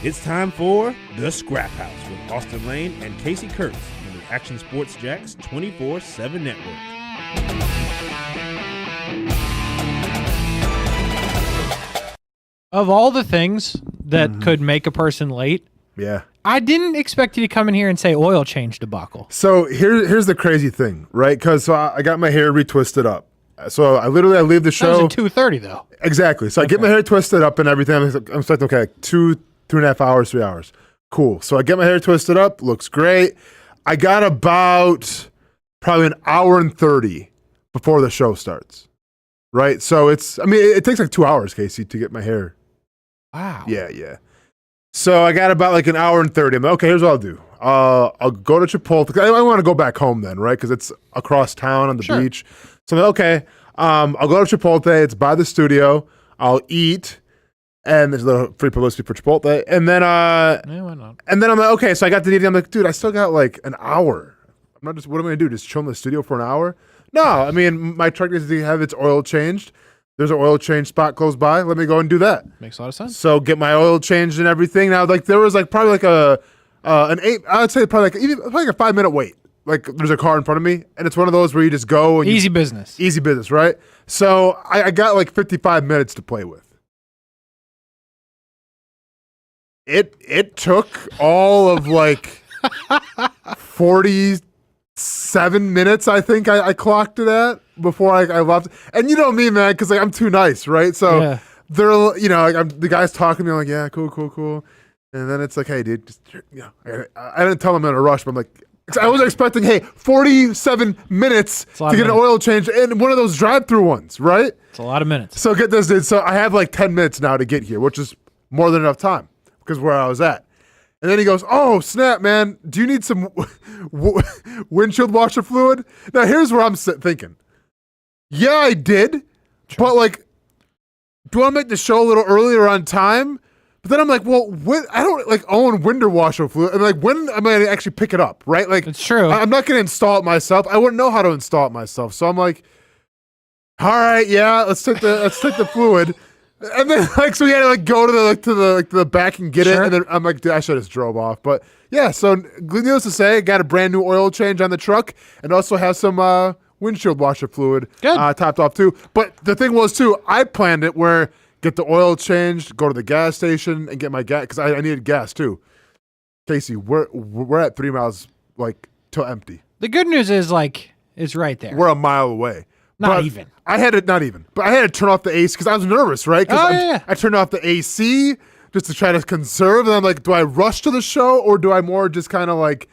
It's time for The Scraphouse with Austen Lane and Casey Kurtz on the Action Sports Jax 24/7 network. Of all the things that could make a person late, Yeah. I didn't expect you to come in here and say oil change debacle. So here's the crazy thing, right? Because I got my hair retwisted up. So I leave the show. That was at 2:30 though. Exactly. So I get my hair twisted up and everything. I'm like, okay, 2.5 hours, 3 hours. Cool. So I get my hair twisted up. Looks great. I got about probably an hour and 30 before the show starts. Right? So it takes like 2 hours, Casey, to get my hair. Wow. Yeah. So I got about like an hour and 30. I'm like, okay, here's what I'll do. I'll go to Chipotle. I want to go back home then, right? Because it's across town on the beach. So I'm like, okay, I'll go to Chipotle. It's by the studio. I'll eat. And there's a little free publicity for Chipotle. And then Yeah, why not? and then I'm like, okay, so I got to eat. I'm like, dude, I still got like an hour. What am I going to do? Just chill in the studio for an hour? No, I mean, my truck needs to have its oil changed. There's an oil change spot close by. Let me go and do that. Makes a lot of sense. So get my oil changed and everything. Now, like there was like probably like an 8. I would say probably like a 5-minute wait. Like there's a car in front of me, and it's one of those where you just go and Easy business, right? So I got like 55 minutes to play with. It took all of like 47 minutes, I think I clocked it at before I left. And you know me, man, because like I'm too nice, right? So Yeah. they're, the guy's talking to me, I'm like, yeah, cool. And then it's like, hey, dude, just, I didn't tell them in a rush, but I'm like, I was expecting, hey, 47 minutes to get an oil change in one of those drive-through ones, right? It's a lot of minutes. So get this, dude. So I have like 10 minutes now to get here, which is more than enough time because where I was at. And then he goes, oh, snap, man. Do you need some windshield washer fluid? Now, here's where I'm thinking. Yeah, I did. Sure. But, like, do I make the show a little earlier on time? But then I'm like, well, I don't, like, own window washer fluid. And, like, when am I going to actually pick it up, right? Like, it's true. I'm not going to install it myself. I wouldn't know how to install it myself. So I'm like, all right, yeah, let's take the fluid. And then, like, so we had to like go to the back and get it, and then I'm like, dude, I should have just drove off. But yeah, so needless to say, got a brand new oil change on the truck, and also have some windshield washer fluid topped off too. But the thing was too, I planned it where get the oil changed, go to the gas station, and get my gas because I needed gas too. Casey, we're at 3 miles like till empty. The good news is like it's right there. We're a mile away. Not even. I had to turn off the AC because I was nervous, right? Because I turned off the AC just to try to conserve. And I'm like, do I rush to the show or do I more just kind of like,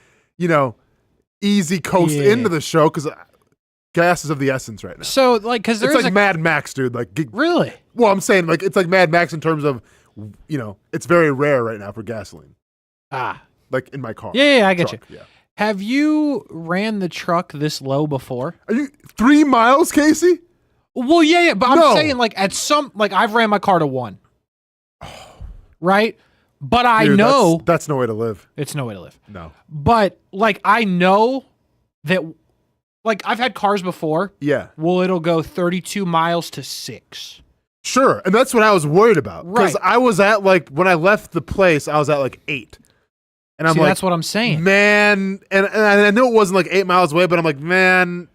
easy coast into the show? Because gas is of the essence right now. So, like, because it's like Mad Max, dude. Like, really? Well, I'm saying like it's like Mad Max in terms of, it's very rare right now for gasoline. Like in my car. Yeah, I get truck, you. Yeah. Have you ran the truck this low before? Are you 3 miles, Casey? Well, yeah, but I'm saying like I've ran my car to 1. Right? But I know that's no way to live. It's no way to live. No. But like I know that like I've had cars before. Yeah. Well, it'll go 32 miles to 6. Sure. And that's what I was worried about. Because I was at like when I left the place, I was at like 8. And I'm like, that's what I'm saying, man. And I knew it wasn't like 8 miles away, but I'm like, man,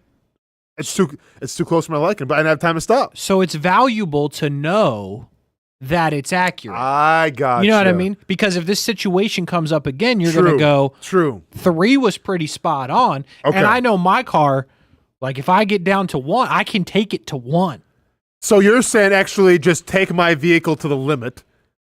it's too close for my liking. But I didn't have time to stop. So it's valuable to know that it's accurate. I got you know what I mean? Because if this situation comes up again, you're going to go. True. 3 was pretty spot on, and I know my car. Like if I get down to 1, I can take it to 1. So you're saying actually just take my vehicle to the limit.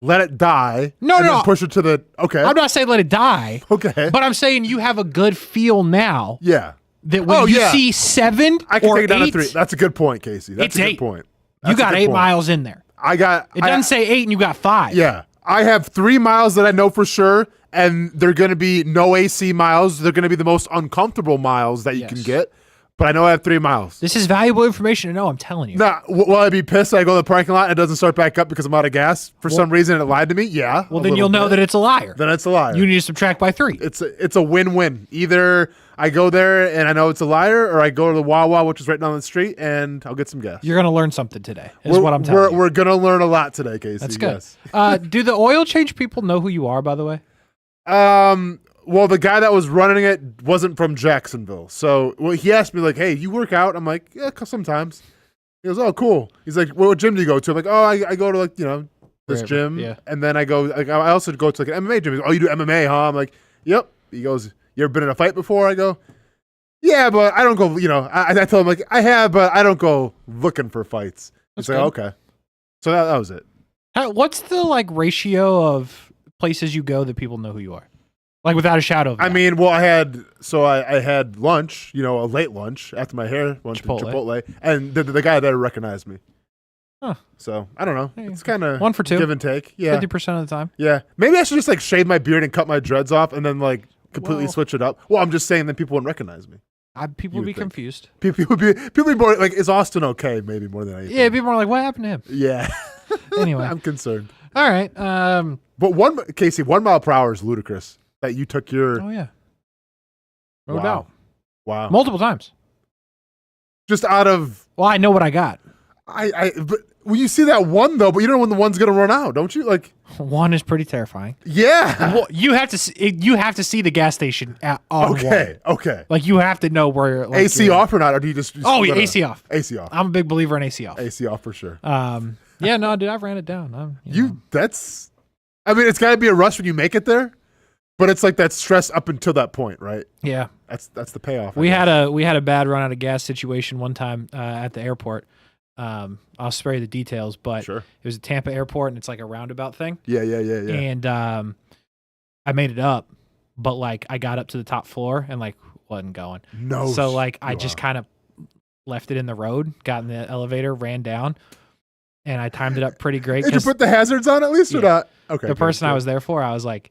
Let it die. No. Push it to the. Okay. I'm not saying let it die. Okay. But I'm saying you have a good feel now. Yeah. That when you see 7 I can or take it down 8, to 3. That's a good point, Casey. That's it's a good 8. point. You got 8 miles in there. It doesn't say 8 and you got 5. Yeah. I have 3 miles that I know for sure, and they're going to be no AC miles. They're going to be the most uncomfortable miles that you can get. but I know I have 3 miles. This is valuable information to know. I'm telling you. Nah, will I be pissed that I go to the parking lot and it doesn't start back up because I'm out of gas for some reason and it lied to me? Yeah. Well, then you'll know that it's a liar. Then it's a liar. You need to subtract by 3. It's a win-win. Either I go there and I know it's a liar, or I go to the Wawa, which is right down the street, and I'll get some gas. You're going to learn something today, is what I'm telling you. We're going to learn a lot today, Casey. That's good. Yes. Do the oil change people know who you are, by the way? Well, the guy that was running it wasn't from Jacksonville. So he asked me, like, hey, you work out? I'm like, yeah, sometimes. He goes, oh, cool. He's like, what gym do you go to? I'm like, oh, I go to, like, this gym. Yeah. And then I go, like, I also go to, like, an MMA gym. He goes, oh, you do MMA, huh? I'm like, yep. He goes, you ever been in a fight before? I go, yeah, but I don't go, I told him, like, I have, but I don't go looking for fights. He's like, okay. So that was it. What's the, like, ratio of places you go that people know who you are? Like, without a shadow of a doubt. I mean, well, I had lunch, a late lunch after my hair went to Chipotle, and the guy there recognized me. Huh. So, I don't know. It's kind of 1 for 2. Give and take. Yeah. 50% of the time. Yeah. Maybe I should just, like, shave my beard and cut my dreads off and then, like, completely switch it up. Well, I'm just saying that people wouldn't recognize me. People would be confused. People would be more like, is Austen okay? Maybe more than anything. Yeah, people are like, what happened to him? Yeah. Anyway. I'm concerned. All right. But Casey, 1 mile per hour is ludicrous. That you took your... Oh, yeah. No doubt. Wow. Multiple times. Just out of... Well, I know what I got. But when you see that one, though, but you don't know when the one's going to run out, don't you? Like... 1 is pretty terrifying. Yeah. Well, you have to see the gas station on 1. Okay. Like, you have to know where... Like, AC off or not? Or do you just yeah, AC off. AC off. I'm a big believer in AC off. AC off for sure. Yeah, no, dude, I ran it down. That's... I mean, it's got to be a rush when you make it there. But it's like that stress up until that point, right? Yeah, that's the payoff. We had a bad run out of gas situation one time at the airport. I'll spare you the details, but sure. It was a Tampa airport, and it's like a roundabout thing. Yeah. And I made it up, but like I got up to the top floor and like wasn't going. No. So like I just kind of left it in the road, got in the elevator, ran down, and I timed it up pretty great. Did you put the hazards on at least or not? Okay. The person I was there for, I was like,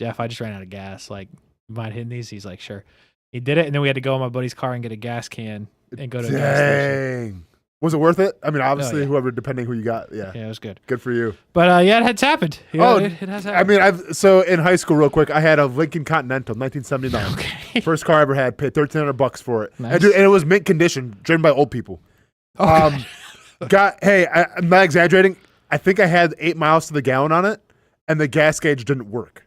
Jeff, I just ran out of gas. Like, you mind hitting these? He's like, sure. He did it, and then we had to go in my buddy's car and get a gas can and go to a gas station. Was it worth it? I mean, obviously, depending who you got, yeah. Yeah, it was good. Good for you. But it's happened. It has happened. I mean, so in high school, real quick, I had a Lincoln Continental, 1979. Okay. First car I ever had. Paid $1,300 for it. Nice. And it was mint condition, driven by old people. Okay. I'm not exaggerating. I think I had 8 miles to the gallon on it, and the gas gauge didn't work.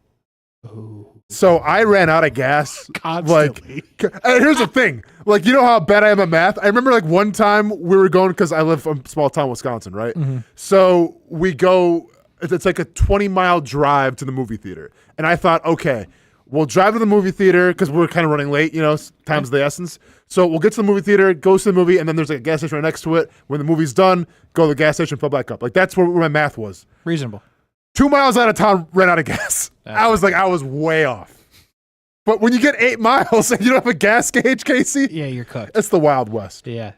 Ooh. So I ran out of gas. Constantly. And here's the thing. Like, you know how bad I am at math? I remember like one time we were going, because I live from small town Wisconsin, right? Mm-hmm. So we go, it's like a 20-mile drive to the movie theater. And I thought, okay, we'll drive to the movie theater because we're kind of running late, time's the essence. So we'll get to the movie theater, go to the movie, and then there's like a gas station right next to it. When the movie's done, go to the gas station, fill back up. Like, that's where my math was. Reasonable. 2 miles out of town, ran out of gas. I was way off. But when you get 8 miles and you don't have a gas gauge, Casey, yeah, you're cooked. It's the Wild West. Yeah,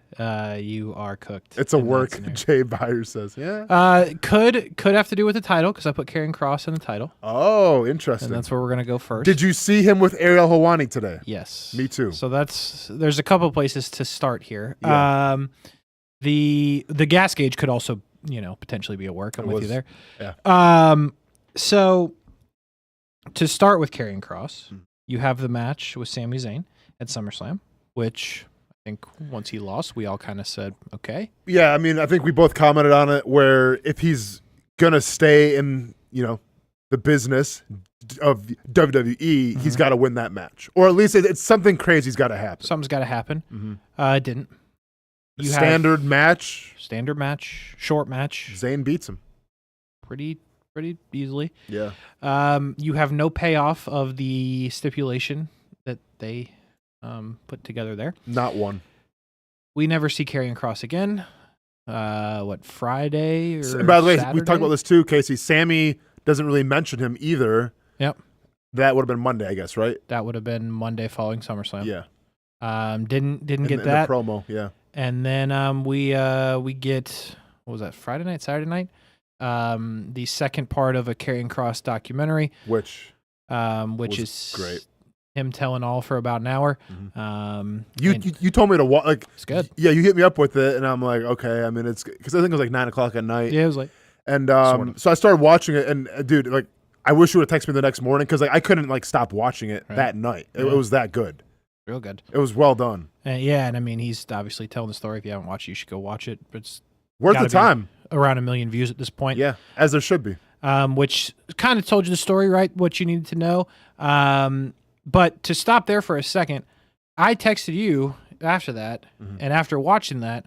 you are cooked. It's a work. Jay Byers says, yeah. Could have to do with the title because I put Karrion Kross in the title. Oh, interesting. And that's where we're gonna go first. Did you see him with Ariel Helwani today? Yes, me too. So there's a couple places to start here. Yeah. The gas gauge could also potentially be a work. I'm with you there. Yeah. So to start with Karrion Kross, you have the match with Sami Zayn at SummerSlam, which I think once he lost, we all kind of said, okay. Yeah, I mean, I think we both commented on it where if he's going to stay in, the business of WWE, he's got to win that match. Or at least it's something crazy's got to happen. Something's got to happen. Mm-hmm. It didn't. Standard match, short match. Zayn beats him. Pretty easily. Yeah. You have no payoff of the stipulation that they put together there. Not one. We never see Karrion Kross again. Friday or by the way, Saturday? we talked about this too, Casey. Sammy doesn't really mention him either. Yep. That would have been Monday, I guess, right? That would have been Monday following SummerSlam. Yeah. Didn't get in that the promo, yeah. And then we get, what was that, Friday night, Saturday night? The second part of a Karrion Kross documentary, which is great. him telling all for about an hour. You told me to watch. Like, it's good. Yeah, you hit me up with it, and I'm like, okay. I mean, it's because I think it was like 9:00 at night. Yeah, it was like, and sort of. so I started watching it, and dude, like, I wish you would have texted me the next morning because like I couldn't like stop watching it that night. It was that good. Real good. It was well done. And I mean, he's obviously telling the story. If you haven't watched it, you should go watch it. But it's worth the time. Around 1 million views at this point. Yeah, as there should be. Which kind of told you the story, right? What you needed to know. But to stop there for a second, I texted you after that, and after watching that,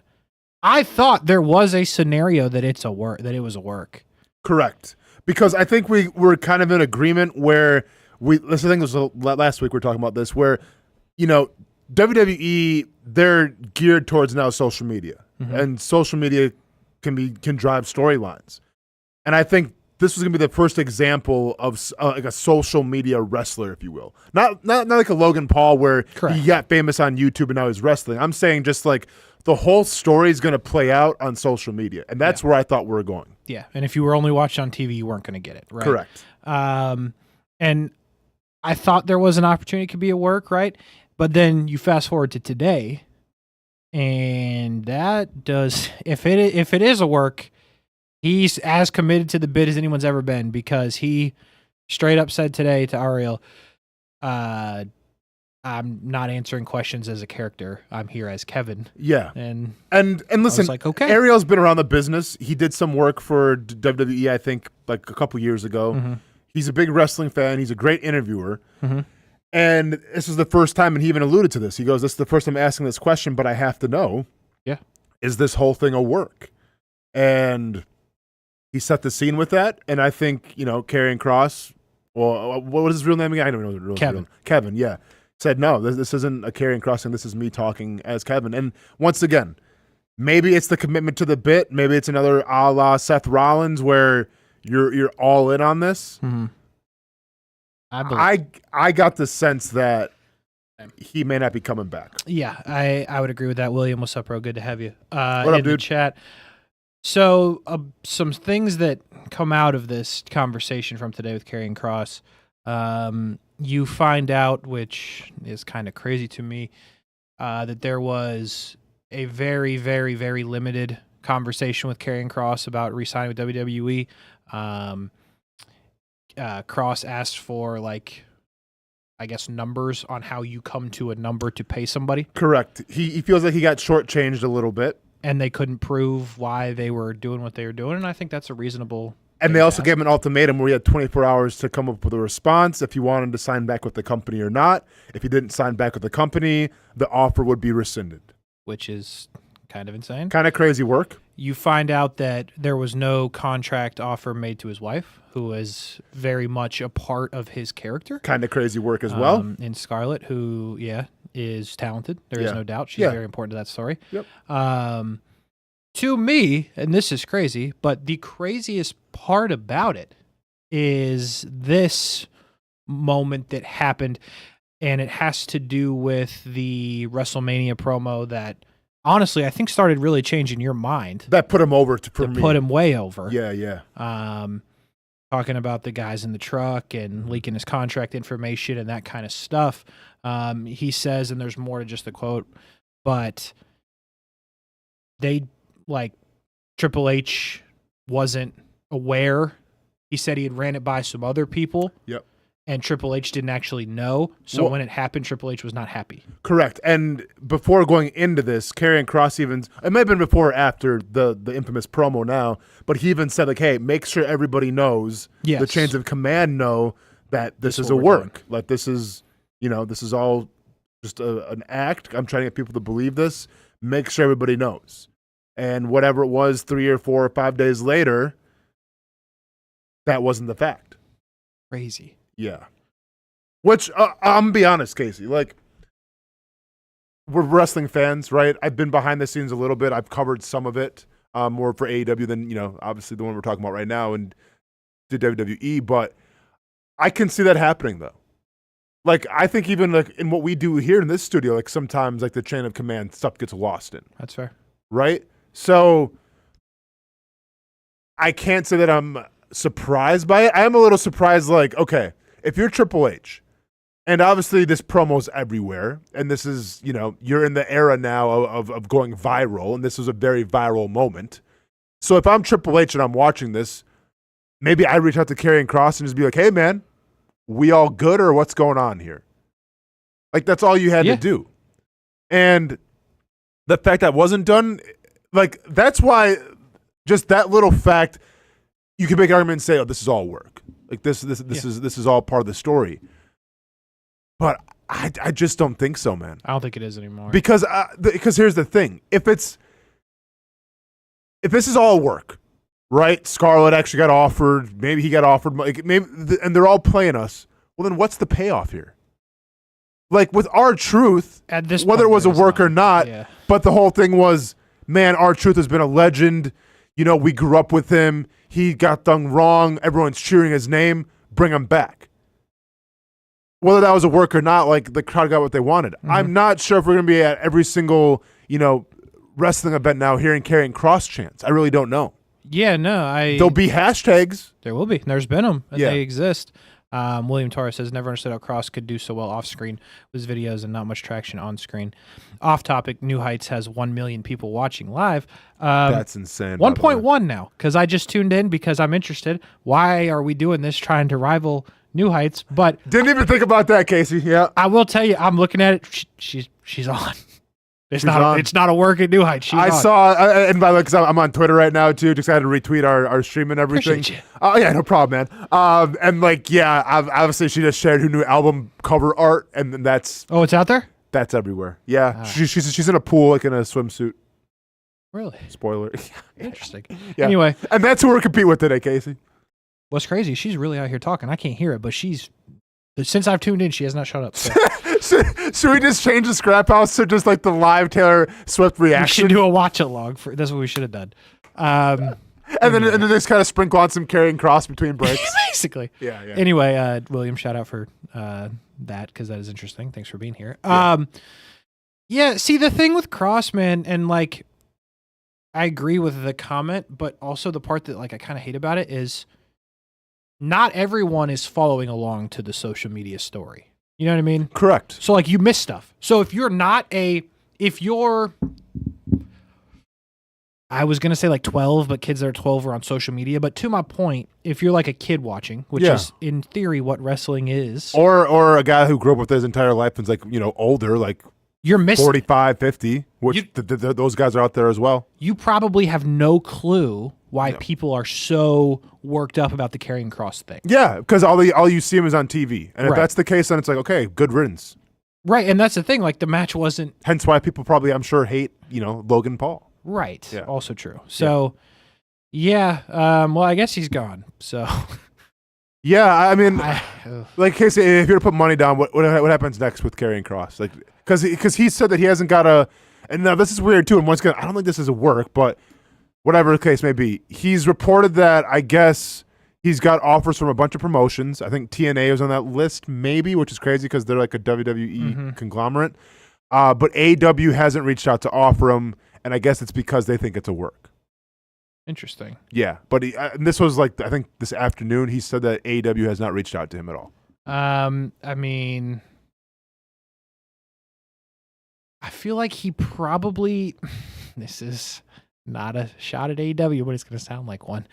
I thought there was a scenario that it was a work. Correct. Because I think we were kind of in agreement where I think it was last week we were talking about this, where, you know, WWE, they're geared towards now social media, and social media can drive storylines. And I think this was going to be the first example of like a social media wrestler, if you will. Not like a Logan Paul where he got famous on YouTube and now he's wrestling. I'm saying just like the whole story is going to play out on social media. And that's where I thought we were going. Yeah. And if you were only watching on TV, you weren't going to get it, right? Correct. And I thought there was an opportunity it could be a work, right? But then you fast forward to today, and that does, if it is a work, he's as committed to the bid as anyone's ever been, because he straight up said today to Ariel, I'm not answering questions as a character. I'm here as Kevin. Yeah. And listen, I was like, okay. Ariel's been around the business. He did some work for WWE, I think, like a couple years ago. He's a big wrestling fan. He's a great interviewer. And this is the first time, and he even alluded to this. He goes, this is the first time I'm asking this question, but I have to know, is this whole thing a work? And he set the scene with that. And I think, you know, Karrion Kross, well, what was his real name again? I don't know. Kevin, yeah. Said, no, this isn't a Karrion Kross thing. This is me talking as Kevin. And once again, maybe it's the commitment to the bit. Maybe it's another a la Seth Rollins where you're all in on this. I got the sense that he may not be coming back. Yeah, I would agree with that. William, what's up, bro? Good to have you what up, in the chat. So some things that come out of this conversation from today with Karrion Kross, you find out, which is kind of crazy to me, that there was a very, very, very limited conversation with Karrion Kross about re-signing with WWE. Kross asked for, like, I guess, numbers on how you come to a number to pay somebody. Correct. He feels like he got shortchanged a little bit. And they couldn't prove why they were doing what they were doing, and I think that's a reasonable. And they also gave him an ultimatum where he had 24 hours to come up with a response if he wanted to sign back with the company or not. If he didn't sign back with the company, the offer would be rescinded. Which is kind of insane. Kind of crazy work. You find out that there was no contract offer made to his wife, who is very much a part of his character. Kind of crazy work as well. In Scarlett, who, is talented. There is no doubt. She's very important to that story. Yep. To me, and this is crazy, but the craziest part about it is this moment that happened, and it has to do with the WrestleMania promo that, honestly, I think started really changing your mind. That put him over for me. Put him way over. Yeah. Talking about the guys in the truck and leaking his contract information and that kind of stuff. He says, and there's more to just the quote, but Triple H wasn't aware. He said he had ran it by some other people. Yep. And Triple H didn't actually know. So when it happened, Triple H was not happy. Correct. And before going into this, Karrion Kross it might have been before or after the infamous promo now, but he even said, like, hey, make sure everybody knows, the chains of command know that this is a work. Doing. Like, this is, this is all just an act. I'm trying to get people to believe this. Make sure everybody knows. And whatever it was 3 or 4 or 5 days later, that wasn't the fact. Crazy. Yeah. Which, I'm going to be honest, Casey, like, we're wrestling fans, right? I've been behind the scenes a little bit. I've covered some of it, more for AEW than, obviously the one we're talking about right now and the WWE, but I can see that happening, though. Like, I think even like in what we do here in this studio, like sometimes like the chain of command stuff gets lost in. That's fair. Right? So I can't say that I'm surprised by it. I am a little surprised, like, okay, if you're Triple H And obviously this promo's everywhere. And this is, you're in the era now of going viral. And this was a very viral moment. So if I'm Triple H and I'm watching this, maybe I reach out to Karrion Kross and just be like, hey, man, we all good or what's going on here? Like, that's all you had to do. And the fact that wasn't done, like, that's why just that little fact, you can make an argument and say, oh, this is all work. Like, this is all part of the story. But I just don't think so, man. I don't think it is anymore. Because here's the thing. If this is all work, right? Scarlett actually got offered. Maybe he got offered. And they're all playing us. Well, then what's the payoff here? Like with R-Truth, at this whether it was a work or not, yeah. But the whole thing was, man, R-Truth has been a legend. We grew up with him. He got done wrong. Everyone's cheering his name. Bring him back. Whether that was a work or not, like the crowd got what they wanted. Mm-hmm. I'm not sure if we're going to be at every single, wrestling event now hearing Karrion Kross chants. I really don't know. Yeah, no, There'll be hashtags. There will be. There's been them. And Yeah. They exist. William Torres says, never understood how Kross could do so well off screen with his videos and not much traction on screen. Off topic, New Heights has 1 million people watching live. That's insane. 1.1 now, because I just tuned in because I'm interested. Why are we doing this trying to rival New Heights? But didn't even think about that, Casey. Yeah. I will tell you, I'm looking at it. She's on. It's not a work at New Heights. I saw, and by the way, because I'm on Twitter right now too, just had to retweet our stream and everything. Appreciate you. Oh yeah, no problem, man. And obviously she just shared her new album cover art, and then that's it's out there. That's everywhere. Yeah, she's in a pool, like in a swimsuit. Really? Spoiler. Interesting. Yeah. Anyway, and that's who we're competing with today, Casey. What's crazy? She's really out here talking. I can't hear it, but since I've tuned in, she has not shut up. So. Should we just change the Scraphouse to just like the live Taylor Swift reaction? We should do a watch along. That's what we should have done. And then just kind of sprinkle on some Karrion Kross between breaks. Basically. Yeah. Anyway, William, shout out for that because that is interesting. Thanks for being here. Yeah. See, the thing with Kross, man, and like, I agree with the comment, but also the part that like I kind of hate about it is not everyone is following along to the social media story. You know what I mean? Correct. So like you miss stuff. So if you're I was going to say like 12, but kids that are 12 are on social media. But to my point, if you're like a kid watching, which is in theory what wrestling is. Or a guy who grew up with his entire life and's like, older, like you're missing 45, 50, which those guys are out there as well. You probably have no clue why people are so worked up about the Karrion Kross thing. Yeah, because all you see him is on TV. And if that's the case, then it's like, okay, good riddance. Right, and that's the thing. Like, the match wasn't... Hence why people probably, I'm sure, hate, Logan Paul. Right, yeah. Also true. So, well, I guess he's gone, so... Yeah, I mean, like, Casey, if you were to put money down, what happens next with Karrion Kross? Like, because he said that he hasn't got a... And now this is weird, too, and once again, I don't think this is a work, but... Whatever the case may be, he's reported that I guess he's got offers from a bunch of promotions. I think TNA was on that list, maybe, which is crazy because they're like a WWE conglomerate. But AEW hasn't reached out to offer him, and I guess it's because they think it's a work. Interesting. Yeah, but and this was like I think this afternoon. He said that AEW has not reached out to him at all. I mean, I feel like he probably. This is. Not a shot at AEW, but it's going to sound like one.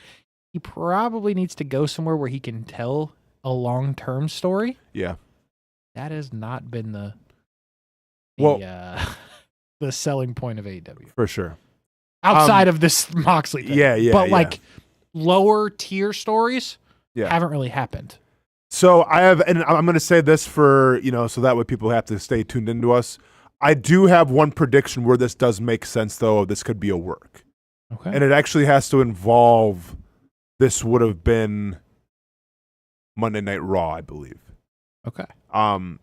He probably needs to go somewhere where he can tell a long-term story. Yeah. That has not been the selling point of AEW. For sure. Outside of this Moxley thing. Yeah. But like lower tier stories haven't really happened. So I have, and I'm going to say this for, so that way people have to stay tuned into us. I do have one prediction where this does make sense, though. This could be a work. Okay. And it actually has to involve, this would have been Monday Night Raw, I believe. Okay.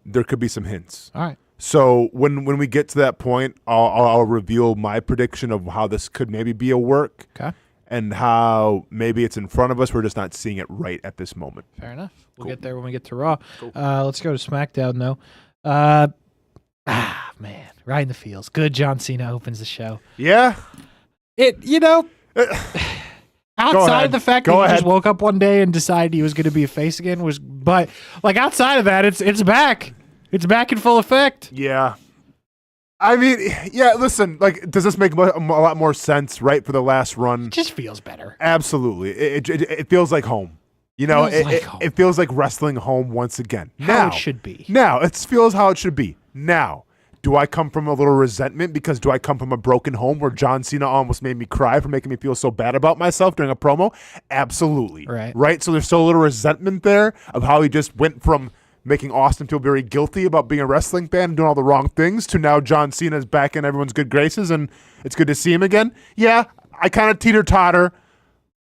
There could be some hints. All right. So when we get to that point, I'll reveal my prediction of how this could maybe be a work. Okay. And how maybe it's in front of us. We're just not seeing it right at this moment. Fair enough. We'll Cool. get there when we get to Raw. Cool. Let's go to SmackDown, though. Man, right in the feels. Good John Cena opens the show. Yeah. It Outside of the fact that Go he ahead. just woke up one day and decided he was going to be a face again but like outside of that, it's back. It's back in full effect. Yeah. I mean, yeah, listen, like, does this make a lot more sense, right, for the last run? It just feels better. Absolutely. It feels like home. You know, it feels like wrestling home once again. How it should be. Now, it feels how it should be. Now, do I come from a little resentment because do I come from a broken home where John Cena almost made me cry for making me feel so bad about myself during a promo? Absolutely. Right? So there's still a little resentment there of how he just went from making Austin feel very guilty about being a wrestling fan and doing all the wrong things to now John Cena's back in everyone's good graces and it's good to see him again. Yeah, I kind of teeter-totter,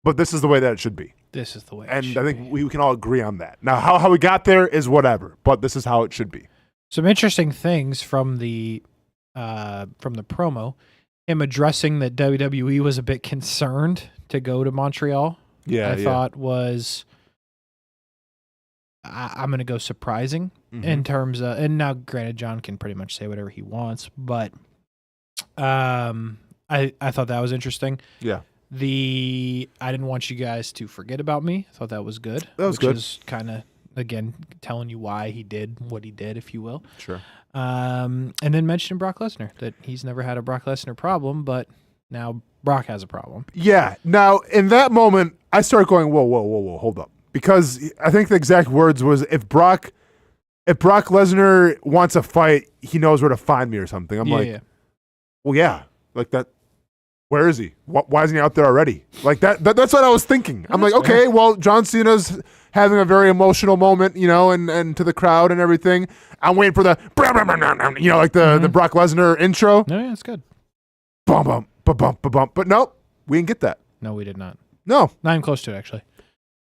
but this is the way that it should be. This is the way and I think we can all agree on that. Now, how we got there is whatever, but this is how it should be. Some interesting things from the promo, him addressing that WWE was a bit concerned to go to Montreal. Yeah, I thought was I'm going to go surprising in terms of, and now granted, John can pretty much say whatever he wants, but I thought that was interesting. Yeah. I didn't want you guys to forget about me. I thought that was good. That was good. Which is kind of, again, telling you why he did what he did, if you will. Sure. And then mentioning Brock Lesnar, that he's never had a Brock Lesnar problem, but now Brock has a problem. Yeah. Now, in that moment, I started going, whoa, hold up. Because I think the exact words was, if Brock Lesnar wants a fight, he knows where to find me or something. I'm well, yeah. Like that. Where is he? Why isn't he out there already? Like that's what I was thinking. I'm like, okay, well, John Cena's having a very emotional moment, you know, and to the crowd and everything. I'm waiting for the, you know, like the Brock Lesnar intro. No, yeah, it's good. Bum, bum, ba, bum, ba, bum. But nope, we didn't get that. No, we did not. No. Not even close to it, actually.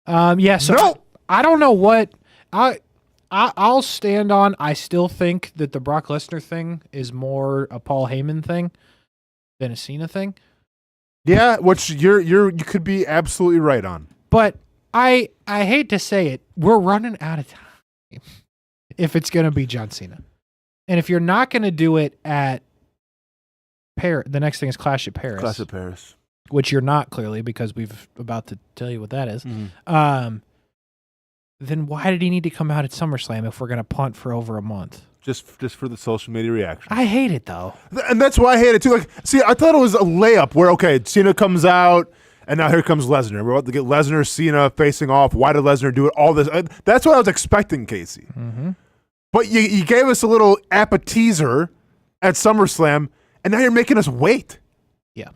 Yeah, so no. I don't know what I'll stand on. I still think that the Brock Lesnar thing is more a Paul Heyman thing than a Cena thing. Yeah, which you could be absolutely right on. But I hate to say it, we're running out of time if it's going to be John Cena. And if you're not going to do it at Paris, the next thing is Clash at Paris. Clash at Paris. Which you're not, clearly, because we've about to tell you what that is. Then why did he need to come out at SummerSlam if we're going to punt for over a month? Just for the social media reaction. I hate it, though. And that's why I hate it, too. Like, see, I thought it was a layup where, okay, Cena comes out, and now here comes Lesnar. We're about to get Lesnar, Cena facing off. Why did Lesnar do it? All this. That's what I was expecting, Casey. But you gave us a little appetizer at SummerSlam, and now you're making us wait. Yeah.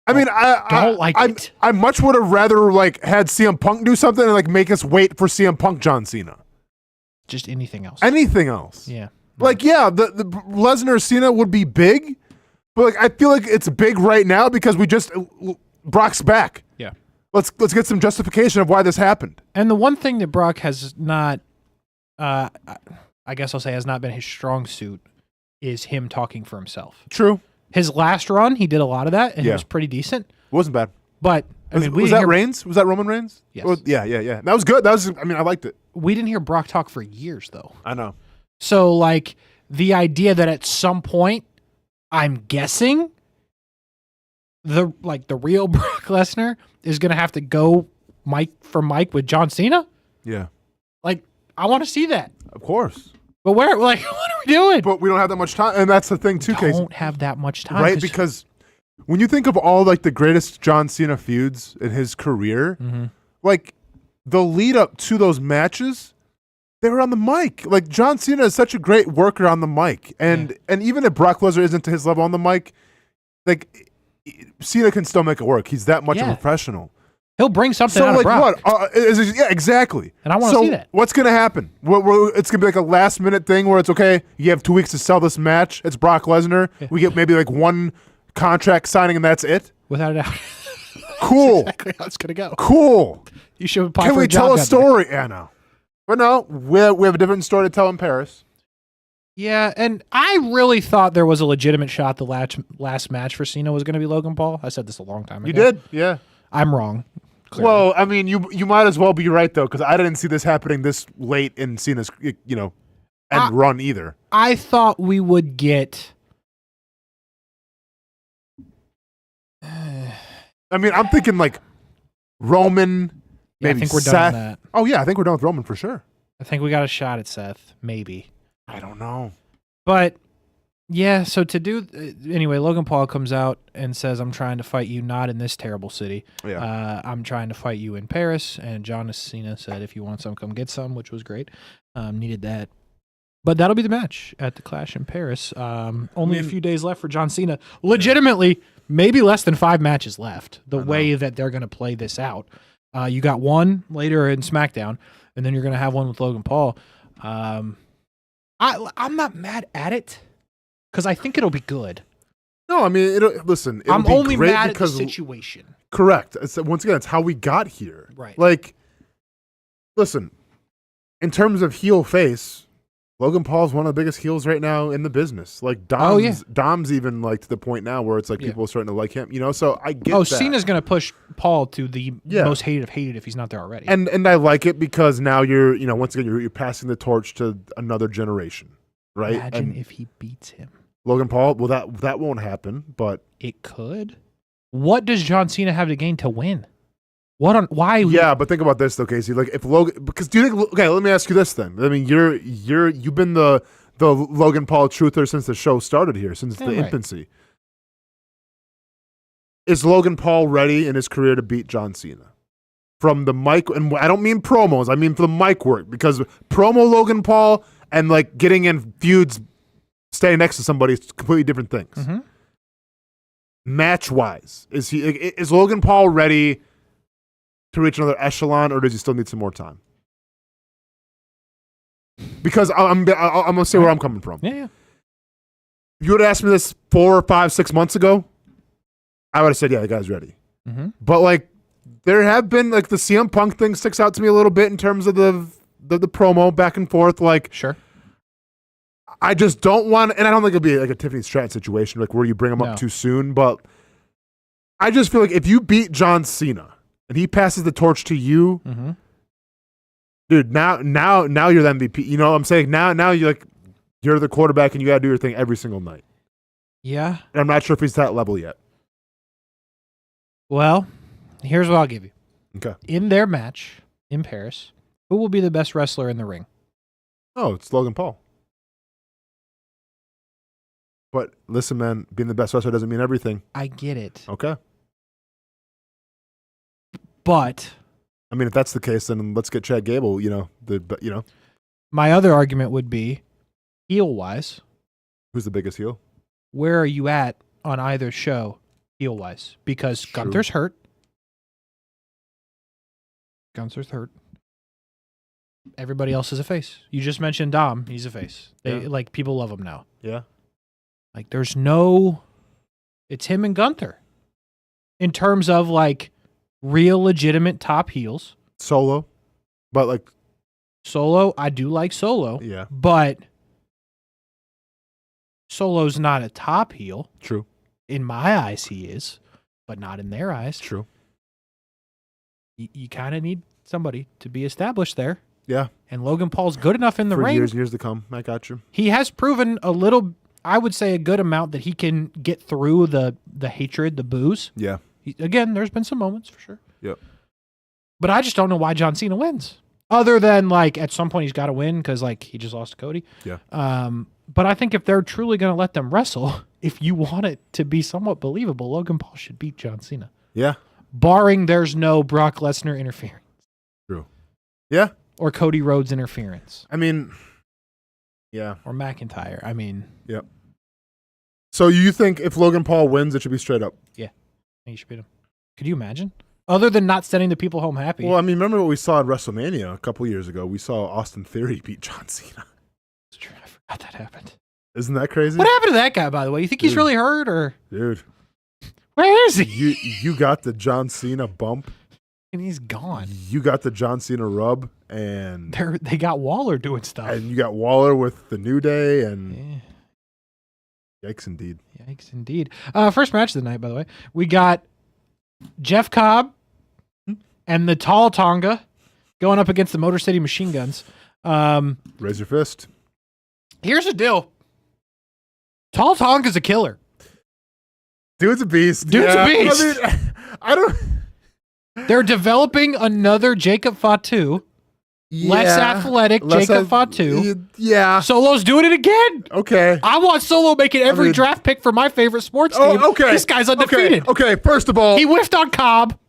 I mean, I much would have rather like had CM Punk do something and like make us wait for CM Punk John Cena. Just anything else. Anything else. Yeah. Like, yeah, the Lesnar Cena would be big, but like I feel like it's big right now because we just Brock's back. Yeah. Let's get some justification of why this happened. And the one thing that Brock has not, I guess I'll say, has not been his strong suit is him talking for himself. True. His last run, he did a lot of that, and it was pretty decent. It wasn't bad. But was that Reigns? Was that Roman Reigns? Yes. Oh, yeah. That was good. I liked it. We didn't hear Brock talk for years, though. I know. So, like, the idea that at some point, I'm guessing, the real Brock Lesnar is going to have to go Mike with John Cena? Yeah. Like, I want to see that. Of course. But what are we doing? But we don't have that much time, and that's the thing too, Casey. Don't have that much time, right? Because when you think of all like the greatest John Cena feuds in his career, like the lead up to those matches, they were on the mic. Like John Cena is such a great worker on the mic, and even if Brock Lesnar isn't to his level on the mic, like Cena can still make it work. He's that much a professional. He'll bring something out of Brock. What? Yeah, exactly. And I want to see that. What's going to happen? It's going to be like a last-minute thing where it's, okay, you have 2 weeks to sell this match. It's Brock Lesnar. Yeah. We get maybe like one contract signing, and that's it? Without a doubt. Cool. That's exactly how it's going to go. Cool. You should apply Can for we a job tell a story? Yeah, no. But no, we have a different story to tell in Paris. Yeah, and I really thought there was a legitimate shot the last match for Cena was going to be Logan Paul. I said this a long time ago. You did? Yeah. I'm wrong. Clearly. Well, I mean, you might as well be right, though, because I didn't see this happening this late in Cena's, end run either. I thought we would get... I mean, I'm thinking like Roman, maybe I think we're Seth. done with that. Oh yeah, I think we're done with Roman for sure. I think we got a shot at Seth, maybe. I don't know. But yeah, so to do anyway, Logan Paul comes out and says, "I'm trying to fight you not in this terrible city. Yeah. I'm trying to fight you in Paris." And John Cena said, "If you want some, come get some," which was great. Needed that. But that'll be the match at the Clash in Paris. Only a few days left for John Cena. Legitimately, maybe less than 5 matches left. The way that they're going to play this out. You got one later in SmackDown, and then you're going to have one with Logan Paul. I'm not mad at it because I think it'll be good. No, I mean, listen. I'm be only great mad because at the situation. Correct. Once again, it's how we got here. Right. Like, listen, in terms of heel face, Logan Paul's one of the biggest heels right now in the business. Like Dom's even like to the point now where it's like people are starting to like him, you know? So I get that. Cena's going to push Paul to the most hated of hated if he's not there already. And I like it because now you're, once again, you're passing the torch to another generation, right? Imagine if he beats him. Logan Paul, well, that won't happen, but it could. What does John Cena have to gain to win? Why? Yeah, but think about this though, Casey. Like if Logan, because do you think? Okay, let me ask you this then. I mean, you've been the Logan Paul truther since the show started here, since the infancy. Is Logan Paul ready in his career to beat John Cena? From the mic, and I don't mean promos. I mean for the mic work, because promo Logan Paul and like getting in feuds, standing next to somebody is completely different things. Mm-hmm. Match wise, is Logan Paul ready to reach another echelon, or does he still need some more time? Because I'm gonna say where I'm coming from. Yeah. If you would have asked me this 4, 5, 6 months ago, I would have said, yeah, the guy's ready. Mm-hmm. But like, there have been like the CM Punk thing sticks out to me a little bit in terms of the promo back and forth. Like, sure. I just don't want, and I don't think it'll be like a Tiffany Stratton situation, like where you bring him up too soon. But I just feel like if you beat John Cena and he passes the torch to you, dude, now you're the MVP. You know what I'm saying? Now you're the quarterback and you got to do your thing every single night. Yeah. And I'm not sure if he's that level yet. Well, here's what I'll give you. Okay. In their match in Paris, who will be the best wrestler in the ring? Oh, it's Logan Paul. But listen, man, being the best wrestler doesn't mean everything. I get it. Okay. But I mean, if that's the case, then let's get Chad Gable. My other argument would be, heel-wise, who's the biggest heel? Where are you at on either show, heel-wise? Because Gunther's hurt. Everybody else is a face. You just mentioned Dom; he's a face. Like people love him now. Yeah. Like it's him and Gunther. In terms of like real legitimate top heels. Solo. But like Solo, I do like Solo. Yeah. But Solo's not a top heel. True. In my eyes he is, but not in their eyes. True. You kind of need somebody to be established there. Yeah. And Logan Paul's good enough in the ring. Years to come. I got you. He has proven I would say a good amount that he can get through the hatred, the boos. Yeah. Again, there's been some moments for sure. Yep. But I just don't know why John Cena wins. Other than like at some point he's got to win because like he just lost to Cody. Yeah. But I think if they're truly going to let them wrestle, if you want it to be somewhat believable, Logan Paul should beat John Cena. Yeah. Barring there's no Brock Lesnar interference. True. Yeah. Or Cody Rhodes interference. I mean, yeah. Or McIntyre. I mean. Yep. So you think if Logan Paul wins, it should be straight up? Yeah. He should beat him. Could you imagine? Other than not sending the people home happy. Well, I mean, remember what we saw at WrestleMania a couple years ago? We saw Austin Theory beat John Cena. It's true. I forgot that happened. Isn't that crazy? What happened to that guy, by the way? You think he's really hurt or? Dude. Where is he? You got the John Cena bump. And he's gone. You got the John Cena rub, and they got Waller doing stuff. And you got Waller with the New Day, and yikes indeed. Yikes indeed. First match of the night, by the way. We got Jeff Cobb and the Tall Tonga going up against the Motor City Machine Guns. Raise your fist. Here's the deal. Tall Tonga's a killer. Dude's a beast. Dude's a beast. I don't. They're developing another Jacob Fatu. Less athletic Jacob Fatu. Yeah. Solo's doing it again. Okay. I want Solo making every draft pick for my favorite sports team. Okay. This guy's undefeated. Okay. First of all, he whiffed on Cobb.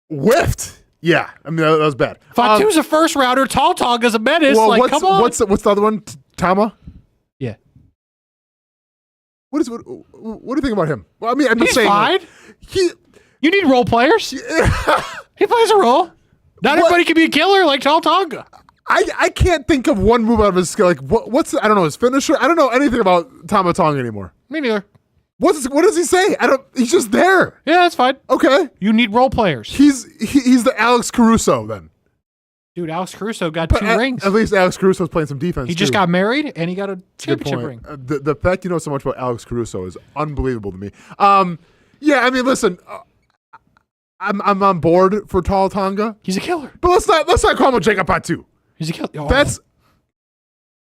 Whiffed? Yeah. I mean, that was bad. Fatu's a first rounder. Tall Tonga's a menace. Well, come on. What's the other one? Tama? Yeah. What do you think about him? Well, I mean, I'm just saying. He's fine. You need role players. He plays a role. Not everybody can be a killer like Tall Tonga. I can't think of one move out of his skill. Like I don't know, his finisher. I don't know anything about Tama Tonga anymore. Me neither. What does he say? He's just there. Yeah, that's fine. Okay. You need role players. He's the Alex Caruso then. Dude, Alex Caruso got 2 rings. At least Alex Caruso's playing some defense. He just got married and he got a championship ring. The fact you know so much about Alex Caruso is unbelievable to me. Yeah, I mean, listen. I'm on board for Tall Tonga. He's a killer. But let's not call him a Jacob Fatu. He's a killer. Oh.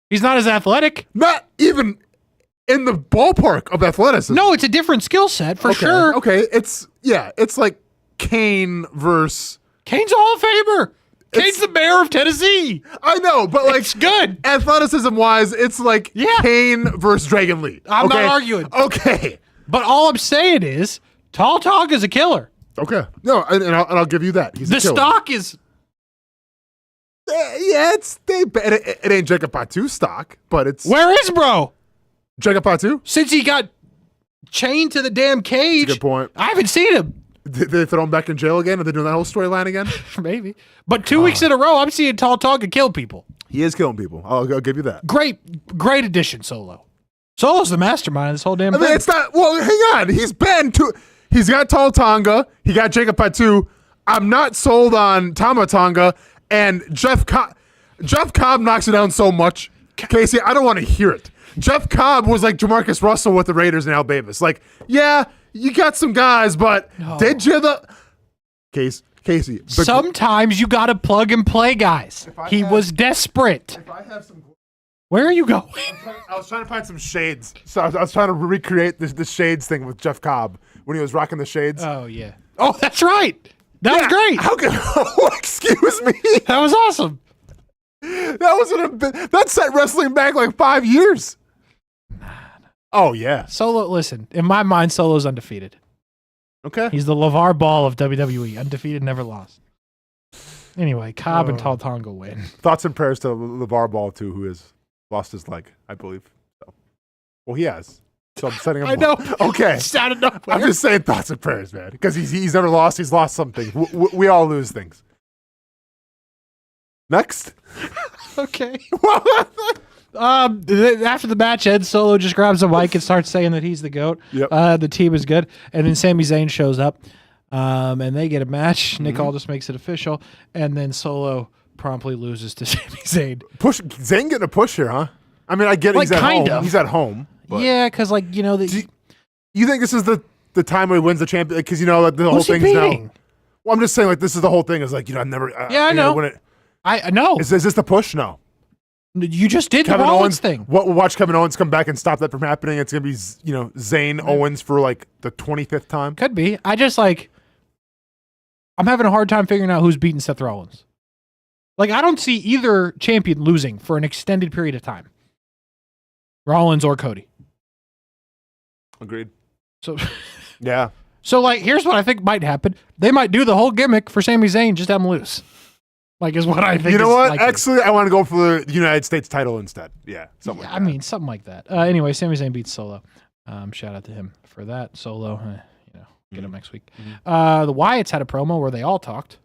He's not as athletic. Not even in the ballpark of athleticism. No, it's a different skill set for sure. Okay, it's like Kane versus Kane's a Hall of Famer. Kane's the mayor of Tennessee. I know, but like it's good. Athleticism wise, it's like Kane versus Dragon Lee. I'm not arguing. Okay. But all I'm saying is Tall Tonga's a killer. Okay. No, and I'll give you that. He's a killer. Stock is it ain't Jacob Fatu stock, but it's where is bro? Jacob Fatu? Since he got chained to the damn cage. That's a good point. I haven't seen him. Did they throw him back in jail again? Are they doing that whole storyline again? Maybe. But 2 weeks in a row, I'm seeing Tall Tonga kill people. He is killing people. I'll give you that. Great addition, Solo. Solo's the mastermind of this whole damn thing. It's not. Well, hang on. He's got Tall Tonga. He got Jacob Fatu. I'm not sold on Tama Tonga. And Jeff Cobb knocks it down so much. Casey, I don't want to hear it. Jeff Cobb was like Jamarcus Russell with the Raiders and Al Davis. Like, yeah, you got some guys, but did you Casey? Sometimes you got to plug and play guys. He was desperate. If I have some... Where are you going? I was trying to find some shades. So I was trying to recreate the shades thing with Jeff Cobb when he was rocking the shades. Oh, yeah. Oh, that's right. That was great. How can... excuse me. That was awesome. That set wrestling back like 5 years. Oh, yeah. Solo, listen, in my mind, Solo's undefeated. Okay. He's the LeVar Ball of WWE. Undefeated, never lost. Anyway, Cobb and Tall Tonga win. Thoughts and prayers to LeVar Ball, too, who has lost his leg, I believe. So. Well, he has. So I'm setting him up. I know. Okay. Out of nowhere. I'm just saying thoughts and prayers, man. Because he's never lost. He's lost something. We all lose things. Next. Okay. After the match ends, Solo just grabs a mic and starts saying that he's the GOAT. Yep. The team is good. And then Sami Zayn shows up, and they get a match. Nick Aldis makes it official, and then Solo promptly loses to Sami Zayn. Zayn getting a push here, huh? I mean, I get like, he's at home. of. He's at home. But. Yeah, because, like, you know... you think this is the time where he wins the champion? Because, you know, like, the whole thing's beating? now... Well, I'm just saying, like, this is the whole thing. Is like, you know, I've never... I know. I know. Is this the push? No. You just did Kevin the Owens Rollins thing. We'll watch Kevin Owens come back and stop that from happening. It's going to be, you know, Zayn Owens for like the 25th time. Could be. I'm having a hard time figuring out who's beating Seth Rollins. Like, I don't see either champion losing for an extended period of time. Rollins or Cody. Agreed. So, yeah. So, like, here's what I think might happen. They might do the whole gimmick for Sami Zayn, just have him loose. Like, is what I think. You know what? Likely. Actually, I want to go for the United States title instead. Yeah. Something like that. I mean, something like that. Anyway, Sami Zayn beats Solo. Shout out to him for that. Solo, get him next week. The Wyatts had a promo where they all talked.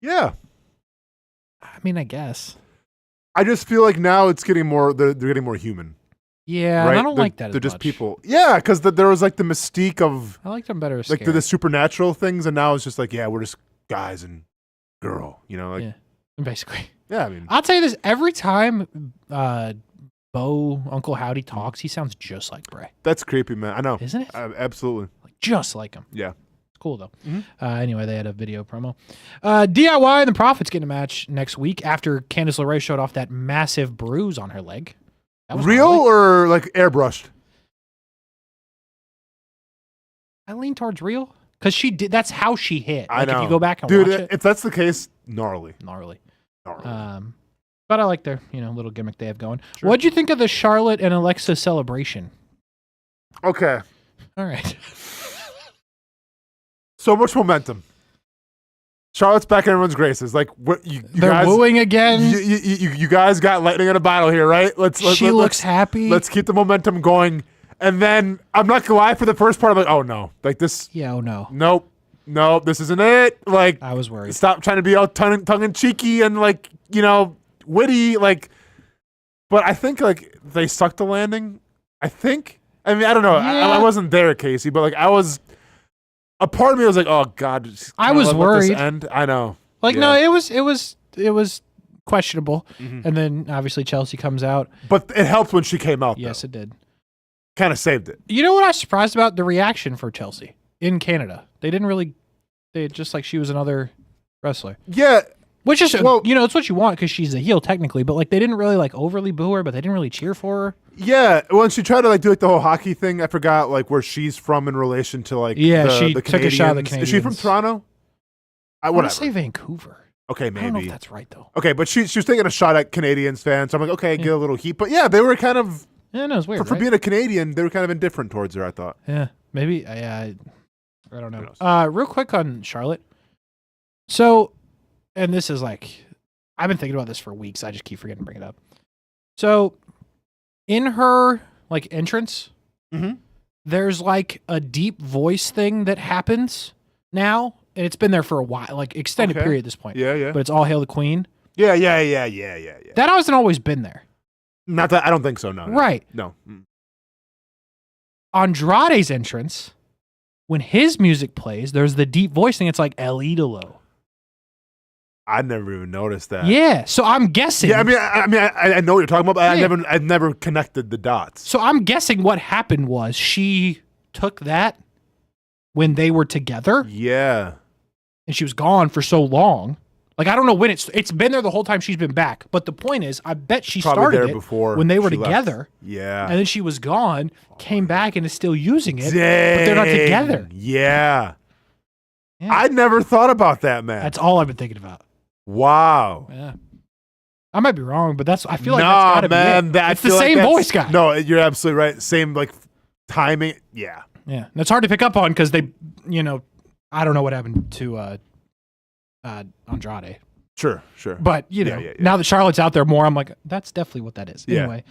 Yeah. I mean, I guess. I just feel like now it's getting more, they're getting more human. Yeah, right? I don't like that They're as just much. people. Yeah, because there was like the mystique of... I liked them better as like the supernatural things, and now it's just like, yeah, we're just guys and girl, you know? Like, yeah, basically. Yeah, I mean... I'll tell you this, every time Bo, Uncle Howdy talks, he sounds just like Bray. That's creepy, man. I know. Isn't it? Absolutely. Like, just like him. Yeah. It's cool, though. Anyway, they had a video promo. DIY and the Profits get a match next week after Candice LeRae showed off that massive bruise on her leg. That was real gnarly. or like airbrushed? I lean towards real. because she did. That's how she hit. I know. If you go back and Dude, watch it, if that's the case, gnarly. But I like their little gimmick they have going. Sure. What'd you think of the Charlotte and Alexa celebration? Okay. All right. So much momentum. Charlotte's back in everyone's graces. Like what They're guys, wooing again. You guys got lightning in a bottle here, right? She looks happy. Let's keep the momentum going. And then I'm not gonna lie, for the first part, I'm like, oh no, like this. Yeah. Oh no. Nope, this isn't it. Like I was worried. Stop trying to be all tongue in cheeky and like witty. Like, but I think like they sucked the landing. I mean, I don't know. Yeah. I wasn't there, Casey, but like I was. A part of me was like, "Oh God!" I was worried. This end. I know. Like, Yeah. no, it was questionable. Mm-hmm. And then obviously Chelsea comes out. But it helped when she came out. Yes, it did. Kind of saved it. You know what I was surprised about? The reaction for Chelsea in Canada. They didn't really. They just like she was another wrestler. Yeah. Which is, Well- it's what you want because she's a heel technically. But like they didn't really like overly boo her, but they didn't really cheer for her. Yeah. When she tried to like do like the whole hockey thing, I forgot like where she's from in relation to like she the took a shot at the Canadians. Is she from Canadians. Toronto? I want Whatever. to say Vancouver. Okay, I don't know maybe. if that's right though. Okay, but she was taking a shot at Canadians fans. So I'm like, okay, get a little heat. But yeah, they were kind of Yeah, no, it's weird. for right? being a Canadian, they were kind of indifferent towards her. I thought. Yeah, maybe. I don't Who know. knows? Real quick on Charlotte. So, and this is like, I've been thinking about this for weeks. I just keep forgetting to bring it up. So, in her like entrance, Mm-hmm. there's like a deep voice thing that happens now, and it's been there for a while, like extended Okay. period at this point. Yeah. But it's All Hail the Queen. Yeah. That hasn't always been there. Not that I don't think so. No. Right. No. Mm. Andrade's entrance, when his music plays, there's the deep voice thing. It's like El Idolo. I never even noticed that. Yeah. So I'm guessing. Yeah, I know what you're talking about, but Yeah. I've never connected the dots. So I'm guessing what happened was she took that when they were together Yeah. and she was gone for so long. Like, I don't know when it's been there the whole time she's been back. But the point is, I bet she Probably started there it before when they were she left. together. Yeah. And then she was gone, came back and is still using it. But they're not together. Yeah. Yeah. I never thought about that, man. That's all I've been thinking about. Wow. Yeah. I might be wrong, but I feel like no, that's gotta man, be it. I It's the feel like same that's- voice guy. No, you're absolutely right. Same like timing. Yeah. Yeah. That's hard to pick up on because they, I don't know what happened to Andrade. Sure. But, Yeah. now that Charlotte's out there more, I'm like, that's definitely what that is. Yeah. Anyway.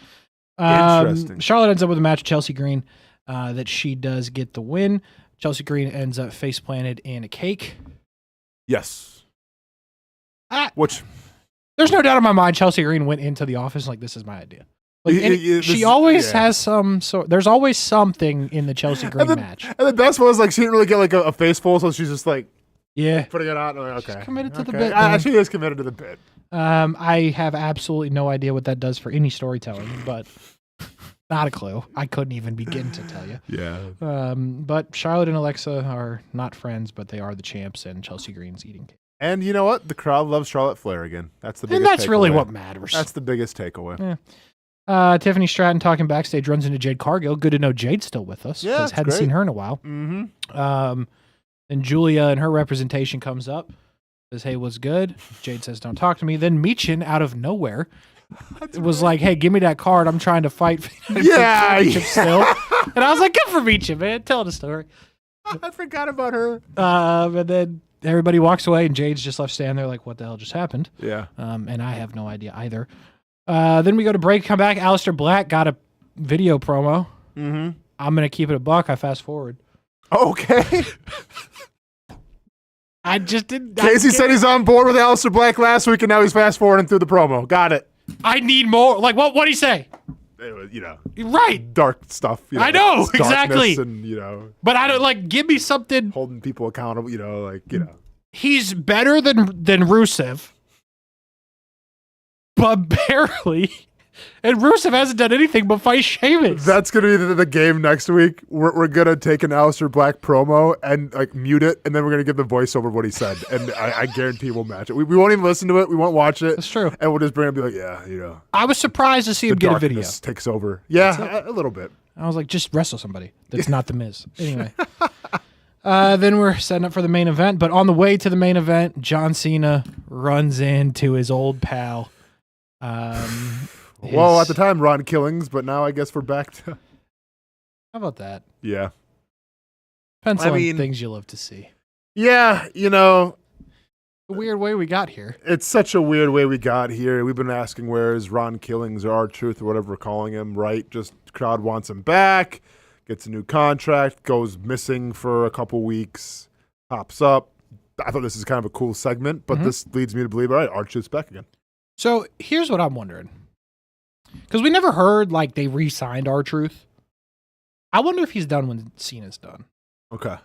Interesting. Charlotte ends up with a match with Chelsea Green that she does get the win. Chelsea Green ends up face planted in a cake. Yes. Ah. Which There's no doubt in my mind Chelsea Green went into the office like, this is my idea. Like, she this- always yeah. has there's always something in the Chelsea Green and match. And the best was like she didn't really get like a face full, so she's just like Yeah. putting it out. And I'm like, okay. She's committed to the Okay. bit, man. She is committed to the bit. I have absolutely no idea what that does for any storytelling, but not a clue. I couldn't even begin to tell you. Yeah. But Charlotte and Alexa are not friends, but they are the champs, and Chelsea Green's eating cake. And you know what? The crowd loves Charlotte Flair again. That's the biggest And that's really takeaway. what matters. That's the biggest takeaway. Yeah. Tiffany Stratton talking backstage runs into Jade Cargill. Good to know Jade's still with us. Yeah, because that's hadn't great. seen her in a while. Mm-hmm. And Julia and her representation comes up. Says, hey, what's good? Jade says, don't talk to me. Then Meechin, out of nowhere, was like, hey, give me that card. I'm trying to fight for the championship still. And I was like, good for Meechin, man. Tell the story. I forgot about her. And then everybody walks away, and Jade's just left standing there like, what the hell just happened? Yeah. And I have no idea either. Then we go to break, come back. Aleister Black got a video promo. Mm-hmm. I'm going to keep it a buck. I fast forward. Okay. I just didn't. Casey said he's on board with Aleister Black last week, and now he's fast forwarding through the promo. Got it. I need more. Like, what'd he say? It was, Right. dark stuff. I know, darkness exactly. And, But I don't, give me something. holding people accountable, He's better than Rusev, but barely. And Rusev hasn't done anything but fight Sheamus. That's going to be the game next week. We're going to take an Aleister Black promo and mute it, and then we're going to give the voiceover of what he said. And I guarantee we'll match it. We won't even listen to it. We won't watch it. That's true. And we'll just bring it and be like, yeah, I was surprised to see him the get a video. darkness takes over. Yeah, a little bit. I was like, just wrestle somebody that's not The Miz. Anyway. Then we're setting up for the main event. But on the way to the main event, John Cena runs into his old pal. Well, at the time, Ron Killings, but now I guess we're back to... How about that? Yeah. Depends on things you love to see. Yeah, you know... The weird way we got here. It's such a weird way we got here. We've been asking where is Ron Killings or R-Truth or whatever we're calling him, right? Just crowd wants him back, gets a new contract, goes missing for a couple weeks, pops up. I thought this is kind of a cool segment, but this leads me to believe, all right, R-Truth's back again. So here's what I'm wondering. Because we never heard like they re-signed R-Truth. I wonder if he's done when Cena's done. Okay.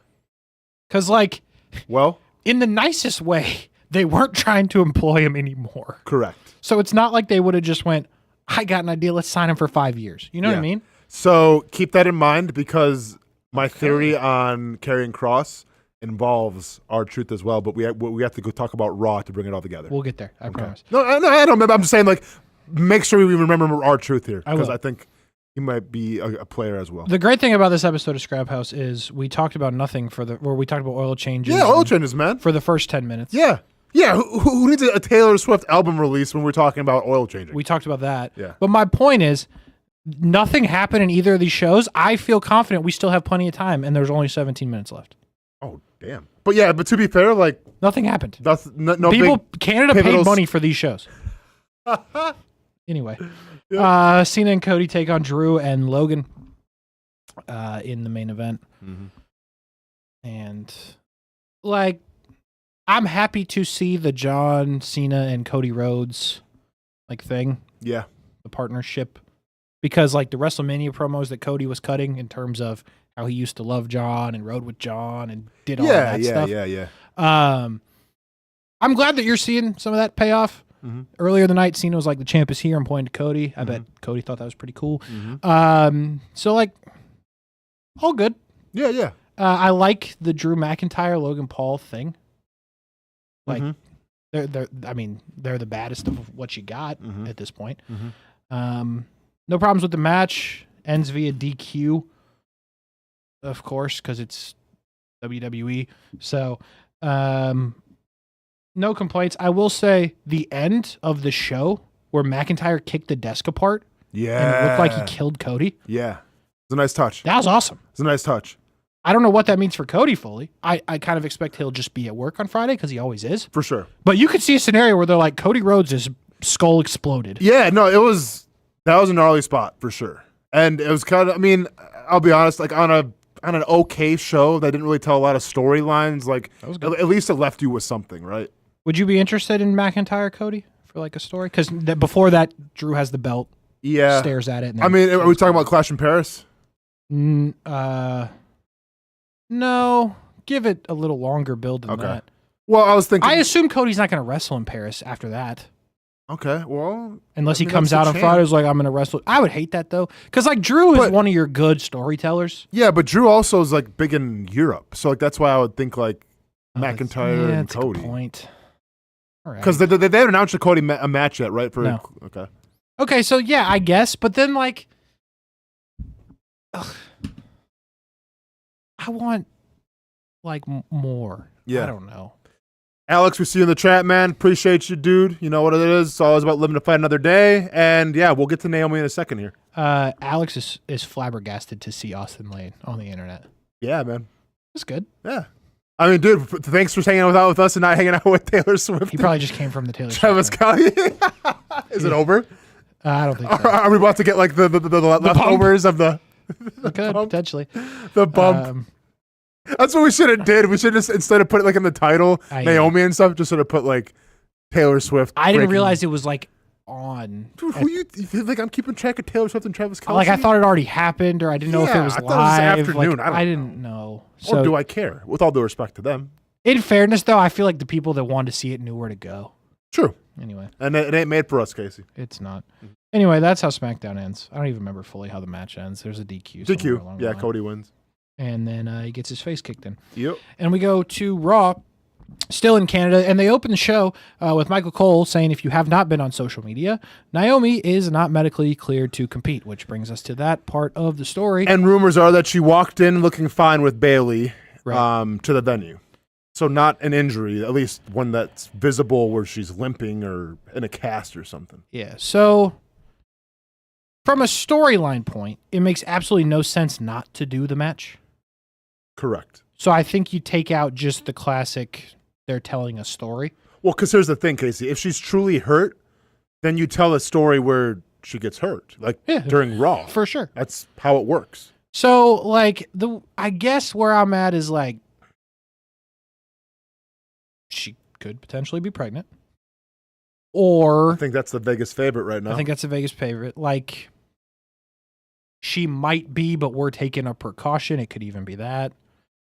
Because like... Well... In the nicest way, they weren't trying to employ him anymore. Correct. So it's not like they would have just went, I got an idea, let's sign him for 5 years. You know what I mean? So keep that in mind because my theory on Karrion Kross involves R-Truth as well, but we have to go talk about Raw to bring it all together. We'll get there, I promise. No, I don't. I'm just saying, like, make sure we remember R-Truth here because I think he might be a player as well. The great thing about this episode of Scraphouse is we talked about nothing where we talked about oil changes. Yeah, oil changes, man. For the first 10 minutes. Yeah. Yeah, who needs a Taylor Swift album release when we're talking about oil changing? We talked about that. Yeah. But my point is, nothing happened in either of these shows. I feel confident we still have plenty of time, and there's only 17 minutes left. Oh, damn. But yeah, but to be fair, like... Nothing happened. No people, big Canada paid money for these shows. Anyway. Yeah. Cena and Cody take on Drew and Logan in the main event. And, like, I'm happy to see the John Cena and Cody Rhodes, like, thing. Yeah. The partnership. Because, like, the WrestleMania promos that Cody was cutting in terms of how he used to love John and rode with John and did all that stuff. Yeah. I'm glad that you're seeing some of that payoff. Earlier the night, Cena was like, the champ is here. I'm pointing to Cody. I bet Cody thought that was pretty cool. So, like, all good. Yeah. I like the Drew McIntyre, Logan Paul thing. Like, they're the baddest of what you got at this point. No problems with the match. Ends via DQ, of course, because it's WWE. So, no complaints. I will say the end of the show where McIntyre kicked the desk apart. Yeah. And it looked like he killed Cody. Yeah. It's a nice touch. That was awesome. It's a nice touch. I don't know what that means for Cody fully. I kind of expect he'll just be at work on Friday because he always is. For sure. But you could see a scenario where they're like, Cody Rhodes' skull exploded. Yeah, no, that was a gnarly spot for sure. And it was kind of, I mean, I'll be honest, like on an okay show that didn't really tell a lot of storylines, like at least it left you with something, right? Would you be interested in McIntyre, Cody, for like a story? Because before that, Drew has the belt. Yeah. Stares at it. And I mean, are we talking about Clash in Paris? No. Give it a little longer build than that. Well, I was thinking... I assume Cody's not going to wrestle in Paris after that. Okay, well... Unless he comes out on Friday, is like, I'm going to wrestle. I would hate that, though. Because, like, Drew is one of your good storytellers. Yeah, but Drew also is, like, big in Europe. So, like, that's why I would think, like, McIntyre and Cody. That's a good point. Because they haven't announced a Cody a match yet, right? No. Okay, so, yeah, I guess. But then, like... I want, like, more. Yeah. I don't know. Alex, we see you in the chat, man. Appreciate you, dude. You know what it is. It's always about living to fight another day. And, yeah, we'll get to Naomi in a second here. Alex is flabbergasted to see Austen Lane on the internet. Yeah, man. That's good. Yeah. I mean, dude, thanks for hanging out with us and not hanging out with Taylor Swift. He probably just came from the Taylor Swift. Travis Kelce. Is it over? I don't think so. Are we about to get, like, the leftovers of the... We could, potentially. The bump. That's what we should have did. We should just, instead of putting like in the title, Naomi and stuff, just sort of put like Taylor Swift. I didn't realize it was like on. Dude, you feel like I'm keeping track of Taylor Swift and Travis Kelce? Like I thought it already happened, or I didn't know if it was live. It was afternoon. Like, I didn't know. Or do I care? With all due respect to them. In fairness, though, I feel like the people that wanted to see it knew where to go. True. Anyway. And it ain't made for us, Casey. It's not. Anyway, that's how SmackDown ends. I don't even remember fully how the match ends. There's a DQ. DQ. Yeah, Cody wins. And then he gets his face kicked in. Yep. And we go to Raw, still in Canada, and they open the show with Michael Cole saying, if you have not been on social media, Naomi is not medically cleared to compete, which brings us to that part of the story. And rumors are that she walked in looking fine with Bailey. to the venue. So not an injury, at least one that's visible where she's limping or in a cast or something. Yeah. So from a storyline point, it makes absolutely no sense not to do the match. Correct. So I think you take out just the classic, they're telling a story. Well, because here's the thing, Casey. If she's truly hurt, then you tell a story where she gets hurt, like during Raw. For sure. That's how it works. So, like, I guess where I'm at is, like, she could potentially be pregnant. Or... I think that's the Vegas favorite right now. I think that's the Vegas favorite. Like, she might be, but we're taking a precaution. It could even be that.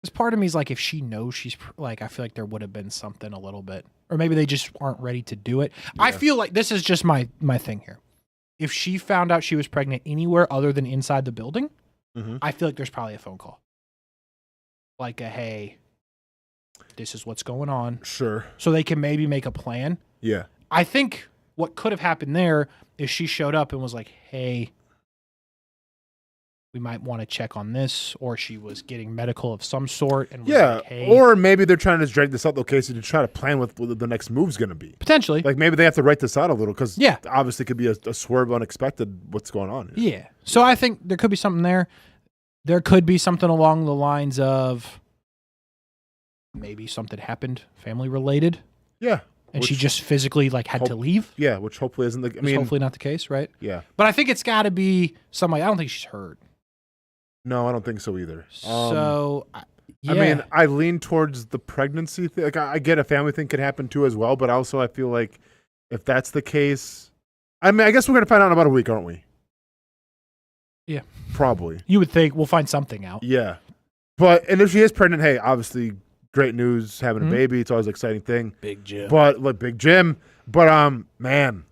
Because part of me is like, if she knows she's, like, I feel like there would have been something a little bit. Or maybe they just aren't ready to do it. Yeah. I feel like this is just my thing here. If she found out she was pregnant anywhere other than inside the building, I feel like there's probably a phone call. Like a, hey, this is what's going on. Sure. So they can maybe make a plan. Yeah. I think what could have happened there is she showed up and was like, hey, we might want to check on this, or she was getting medical of some sort. And was like, hey. Or maybe they're trying to drag this out, though, Casey, to try to plan what the next move's going to be. Potentially. Like, maybe they have to write this out a little, because obviously it could be a swerve unexpected what's going on here. Yeah. So I think there could be something there. There could be something along the lines of maybe something happened family-related. Yeah. And she just physically, like, had to leave. Yeah, which hopefully isn't the... I mean, hopefully not the case, right? Yeah. But I think it's got to be something. I don't think she's hurt. No, I don't think so either. So, yeah. I mean, I lean towards the pregnancy thing. Like, I get a family thing could happen too as well, but also I feel like if that's the case, I mean, I guess we're going to find out in about a week, aren't we? Yeah. Probably. You would think we'll find something out. Yeah. And if she is pregnant, hey, obviously great news, having a baby. It's always an exciting thing. Big Jim. But, like, Big Jim. But, man.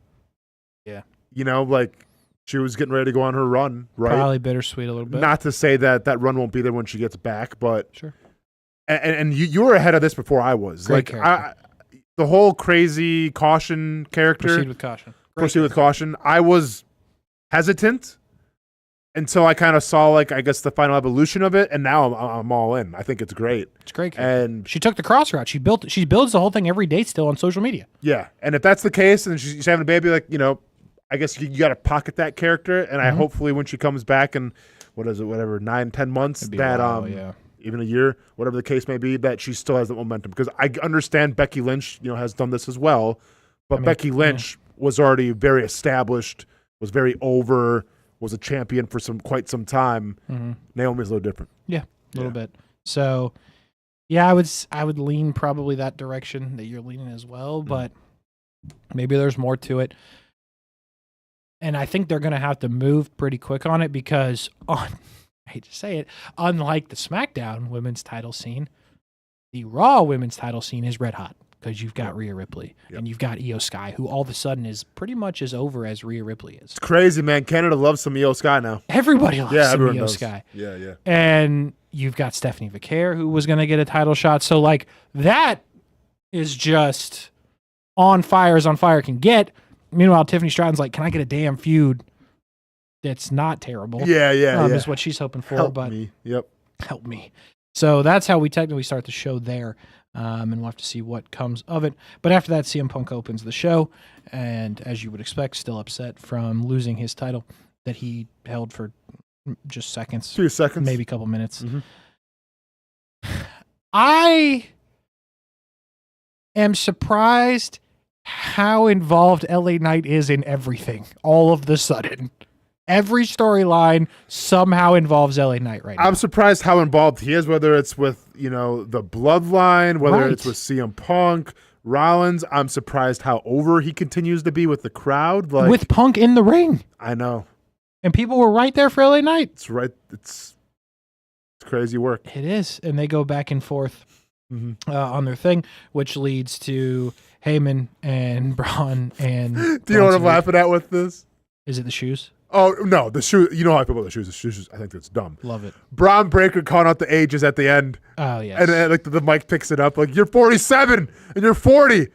Yeah. You know, like, she was getting ready to go on her run, right? Probably bittersweet a little bit. Not to say that run won't be there when she gets back, but sure. And you were ahead of this before I was. Great like the whole crazy caution character. Proceed with caution. Proceed with caution. I was hesitant until I kind of saw, like, I guess the final evolution of it, and now I'm all in. I think it's great. It's great. And she took the Kross route. She builds the whole thing every day still on social media. Yeah, and if that's the case, and she's having a baby, like, you know, I guess you got to pocket that character, and I hopefully when she comes back in, 9-10 months, that even a year, whatever the case may be, that she still has the momentum. Because I understand Becky Lynch, you know, has done this as well, but Becky Lynch was already very established, was very over, was a champion for quite some time. Naomi's a little different. Yeah, a little bit. So, yeah, I would lean probably that direction that you're leaning as well, but maybe there's more to it. And I think they're going to have to move pretty quick on it because, I hate to say it, unlike the SmackDown women's title scene, the Raw women's title scene is red hot because you've got Rhea Ripley and you've got Io Sky, who all of a sudden is pretty much as over as Rhea Ripley is. It's crazy, man. Canada loves some Io Sky now. Everybody loves some Io Sky. Yeah, yeah. And you've got Stephanie Vaquer, who was going to get a title shot. So, like, that is just on fire as on fire can get. Meanwhile, Tiffany Stratton's like, can I get a damn feud that's not terrible? Yeah. Is what she's hoping for. Help me. Yep. Help me. So that's how we technically start the show there. And we'll have to see what comes of it. But after that, CM Punk opens the show. And as you would expect, still upset from losing his title that he held for just seconds. 2 seconds. Maybe a couple minutes. I am surprised how involved LA Knight is in everything all of the sudden. Every storyline somehow involves LA Knight right now. I'm surprised how involved he is, whether it's with, you know, the bloodline, whether it's with CM Punk, Rollins. I'm surprised how over he continues to be with the crowd. Like, with Punk in the ring. I know. And people were right there for LA Knight. It's right. It's crazy work. It is. And they go back and forth on their thing, which leads to Heyman and Braun and... Do you know what I'm laughing at with this? Is it the shoes? Oh, no, the shoe. You know how I feel about the shoes. The shoes, I think that's dumb. Love it. Braun Breaker calling out the ages at the end. Oh, yes. And like the mic picks it up. Like, you're 47 and you're 40.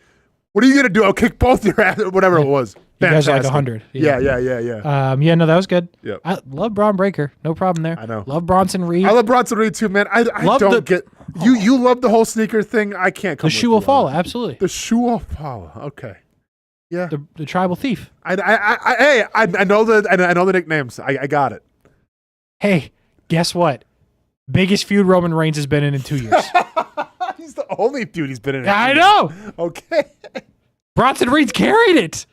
What are you going to do? I'll kick both your ass, or whatever it was. You guys are like 100. Yeah. No, that was good. Yep. I love Braun Breaker. No problem there. I know. Love Bronson Reed. I love Bronson Reed too, man. I don't get You love the whole sneaker thing. I can't come The shoe will fall, absolutely. The shoe will fall. Okay. Yeah. The tribal thief. I know the nicknames. I got it. Hey, guess what? Biggest feud Roman Reigns has been in 2 years. He's the only feud he's been in. I know. Okay. Bronson Reed's carried it.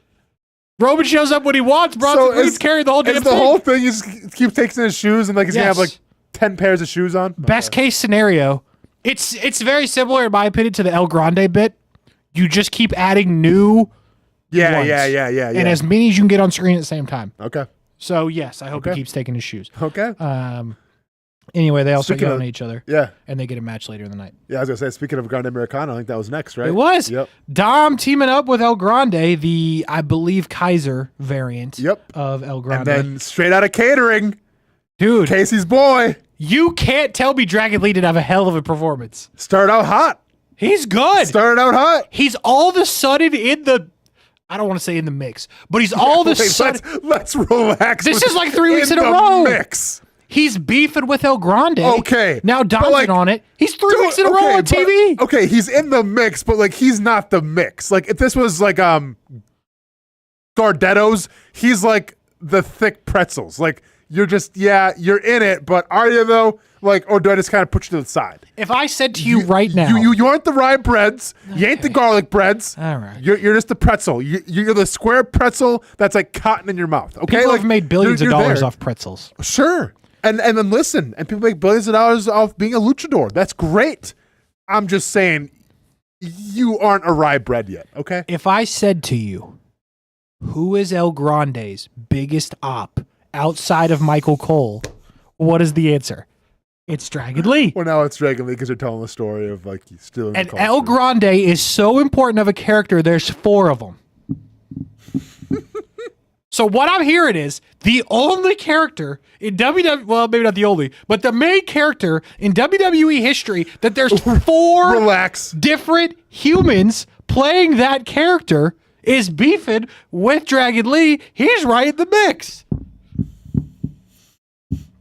Roman shows up when he wants. Bronson Reed's carried the whole damn thing. The whole thing is keeps taking his shoes and like he's gonna have like 10 pairs of shoes on. Best case scenario. It's very similar in my opinion to the El Grande bit. You just keep adding new ones. Yeah. And as many as you can get on screen at the same time. Okay. So yes, I hope he keeps taking his shoes. Okay. Anyway, they also yell at each other. Yeah. And they get a match later in the night. Yeah, I was gonna say, speaking of Grande Americano, I think that was next, right? It was. Yep. Dom teaming up with El Grande, the I believe Kaiser variant of El Grande. And then straight out of catering. Dude. Casey's boy. You can't tell me Dragon Lee didn't have a hell of a performance. Started out hot. He's good. Started out hot. He's all of a sudden in the, I don't want to say in the mix, but he's all of a sudden. Let's relax. This is like 3 weeks in a row. Mix. He's beefing with El Grande. Okay. Now Dom's in on it. He's 3 weeks in a row on TV. Okay, he's in the mix, but like he's not the mix. Like if this was like Gardetto's, he's like the thick pretzels. Like you're just you're in it, but are you though? Like, or do I just kind of put you to the side? If I said to you right now, you aren't the rye breads, you ain't the garlic breads. All right, you're just the pretzel. You're the square pretzel that's like cotton in your mouth. Okay, people like, have made billions of dollars there. Off pretzels. Sure, and then listen, and people make billions of dollars off being a luchador. That's great. I'm just saying, you aren't a rye bread yet. Okay. If I said to you, who is El Grande's biggest op outside of Michael Cole? What is the answer? It's Dragon Lee. Well, now it's Dragon Lee because they're telling the story of like stealing. And El Grande is so important of a character. There's 4 of them. So what I'm hearing is the only character in WWE, well, maybe not the only, but the main character in WWE history that there's 4 different humans playing that character is beefing with Dragon Lee. He's right in the mix.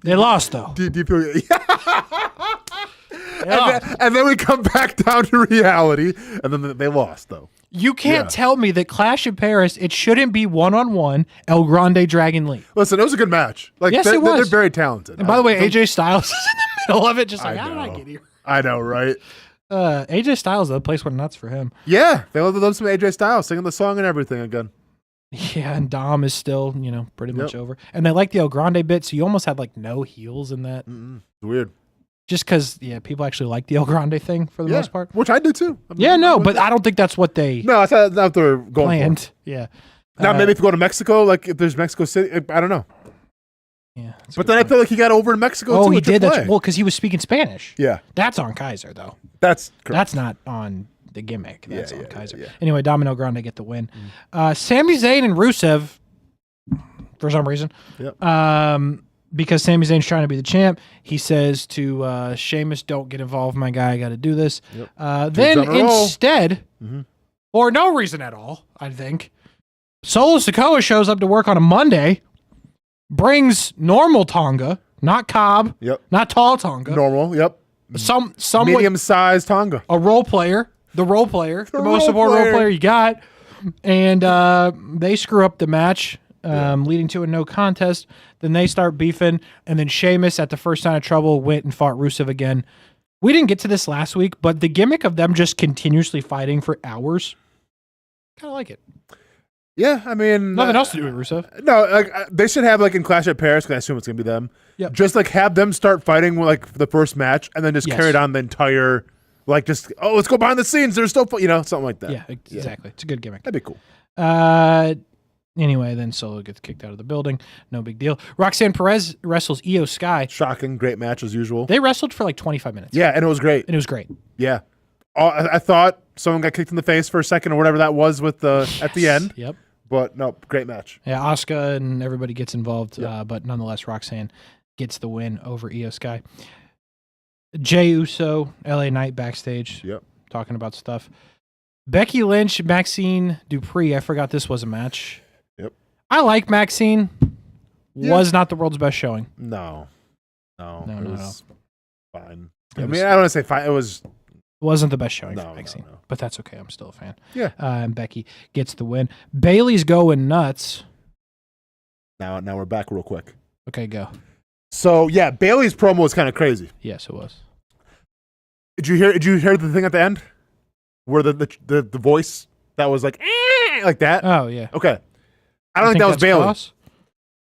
They lost, though. Do you feel? And then we come back down to reality, and then they lost, though. You can't tell me that Clash in Paris, it shouldn't be one-on-one El Grande Dragon Lee. Listen, it was a good match. Like, yes, it was. They're very talented. And by the way, AJ Styles is in the middle of it, just like, how did I get here? I know, right? AJ Styles, the place went nuts for him. Yeah, they love some AJ Styles singing the song and everything again. Yeah, and Dom is still, pretty much over. And they like the El Grande bit, so you almost had like no heels in that. It's weird. Just because, people actually like the El Grande thing for the most part. Which I do too. But I don't think that's what they that's not what they're going planned. For. Yeah. Now, maybe if you go to Mexico, like if there's Mexico City, I don't know. Yeah. But then I feel like he got over in Mexico too. Oh, he did that. Well, because he was speaking Spanish. Yeah. That's on Kaiser, though. That's correct. That's not on the gimmick. That's on Kaiser. Yeah. Anyway, Dom and El Grande get the win. Sami Zayn and Rusev, for some reason, because Sami Zayn's trying to be the champ, he says to Sheamus, don't get involved, my guy, I got to do this. Then instead, for no reason at all, I think, Solo Sikoa shows up to work on a Monday, brings normal Tonga, not Cobb, not tall Tonga. Normal, Somewhat medium-sized Tonga. A role player, the most important role player you got. And they screw up the match, leading to a no contest. Then they start beefing, and then Sheamus, at the first sign of trouble, went and fought Rusev again. We didn't get to this last week, but the gimmick of them just continuously fighting for hours, kind of like it. Yeah, I mean... Nothing else to do with Rusev. No, like they should have, like, in Clash at Paris, because I assume it's going to be them, just, like, have them start fighting, like, the first match, and then just carry it on the entire... Like, just, let's go behind the scenes. There's still, something like that. Yeah, exactly. It's a good gimmick. That'd be cool. Anyway, then Solo gets kicked out of the building. No big deal. Roxanne Perez wrestles Io Sky. Shocking. Great match as usual. They wrestled for like 25 minutes. Yeah, and it was great. Yeah. I thought someone got kicked in the face for a second or whatever that was with at the end. Yep. But no, great match. Yeah, Asuka and everybody gets involved, but nonetheless, Roxanne gets the win over Io Sky. Jey Uso, LA Knight backstage, talking about stuff. Becky Lynch, Maxine Dupree. I forgot this was a match. Yep. I like Maxine. Was not the world's best showing. No. It was fine. I mean, I don't want to say fine. It wasn't the best showing No, for Maxine, no. but that's okay. I'm still a fan. Yeah. And Becky gets the win. Bailey's going nuts. Now we're back real quick. Okay, go. So yeah, Bailey's promo was kind of crazy. Yes, it was. Did you hear the thing at the end where the voice that was like like that? Oh yeah. Okay. I don't think that was that's Bailey. Kross?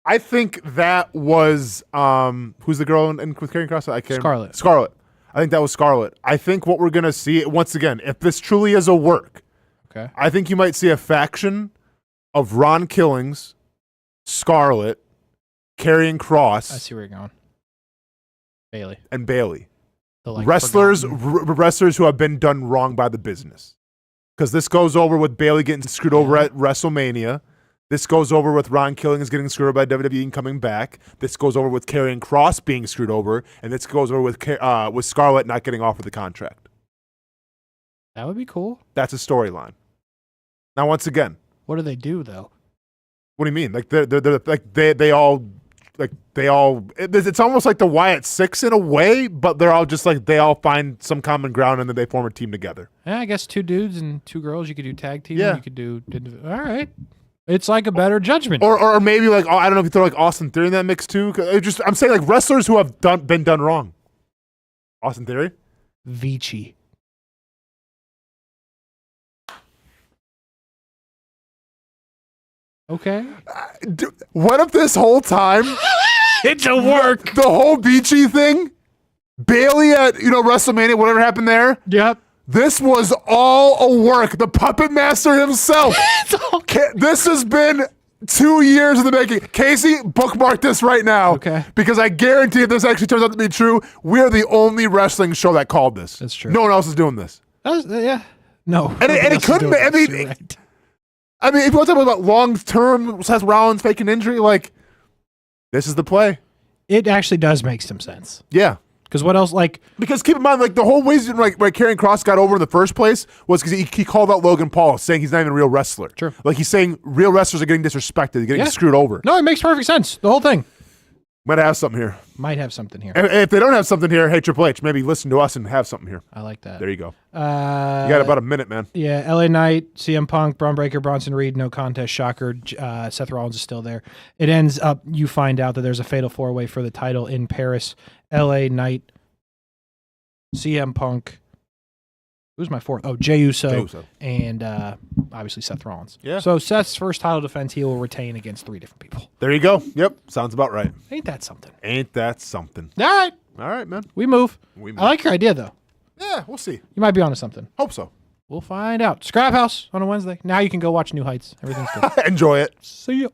I think that was who's the girl in with Karrion Kross? I can't. Scarlett. I think that was Scarlett. I think what we're gonna see once again, if this truly is a work, Okay. I think you might see a faction of Ron Killings, Scarlett, Karrion I Kross, see where you're going. Bailey. and Bailey. The, like, Wrestlers forgotten- who have been done wrong by the business. Because this goes over with Bailey getting screwed over at WrestleMania. This goes over with Ron Killings getting screwed over by WWE and coming back. This goes over with Karrion Kross being screwed over, and this goes over with Scarlett not getting offered the contract. That would be cool. That's a storyline. Now, once again, What do they do though? what do you mean? Like they all. It's almost like the Wyatt Six in a way, but they're all just like they all find some common ground and then they form a team together. Yeah, I guess 2 dudes and 2 girls. You could do tag team. Yeah. You could do. All right. It's like a better judgment. Or maybe like I don't know if you throw like Austin Theory in that mix too. I'm saying like wrestlers who have been done wrong. Austin Theory, Vici. Okay. what if this whole time It's a work. the whole Beachy thing, Bailey at WrestleMania, whatever happened there, Yep. this was all a work. The puppet master himself. It's okay. This has been 2 years in the making. Casey, bookmark this right now. Okay. Because I guarantee if this actually turns out to be true, we are the only wrestling show that called this. That's true. No one else is doing this. Yeah. No. And it couldn't be. I mean, if you want to talk about long-term Seth Rollins faking injury, like, this is the play. It actually does make some sense. Yeah. Because what else? Like, Because keep in mind, like, the whole reason like Karrion Kross got over in the first place was because he called out Logan Paul, saying he's not even a real wrestler. True. Like, he's saying real wrestlers are getting disrespected, they're getting Yeah. screwed over. no, it makes perfect sense. The whole thing. Might have something here. Might have something here. And if they don't have something here, hey, Triple H, maybe listen to us and have something here. I like that. There you go. You got about a minute, man. Yeah, LA Knight, CM Punk, Braun Breaker, Bronson Reed, no contest, shocker. Seth Rollins is still there. It ends up, you find out that there's a fatal 4-way for the title in Paris. LA Knight, CM Punk. Who's my fourth? Oh, Jey Uso. And obviously Seth Rollins. Yeah. So Seth's first title defense, he will retain against 3 different people. There you go. Yep. Sounds about right. Ain't that something? Ain't that something? All right. All right, man. We move. We move. I like your idea, though. Yeah, we'll see. You might be onto something. Hope so. We'll find out. Scraphouse on a Wednesday. Now you can go watch New Heights. Everything's good. Enjoy it. See ya.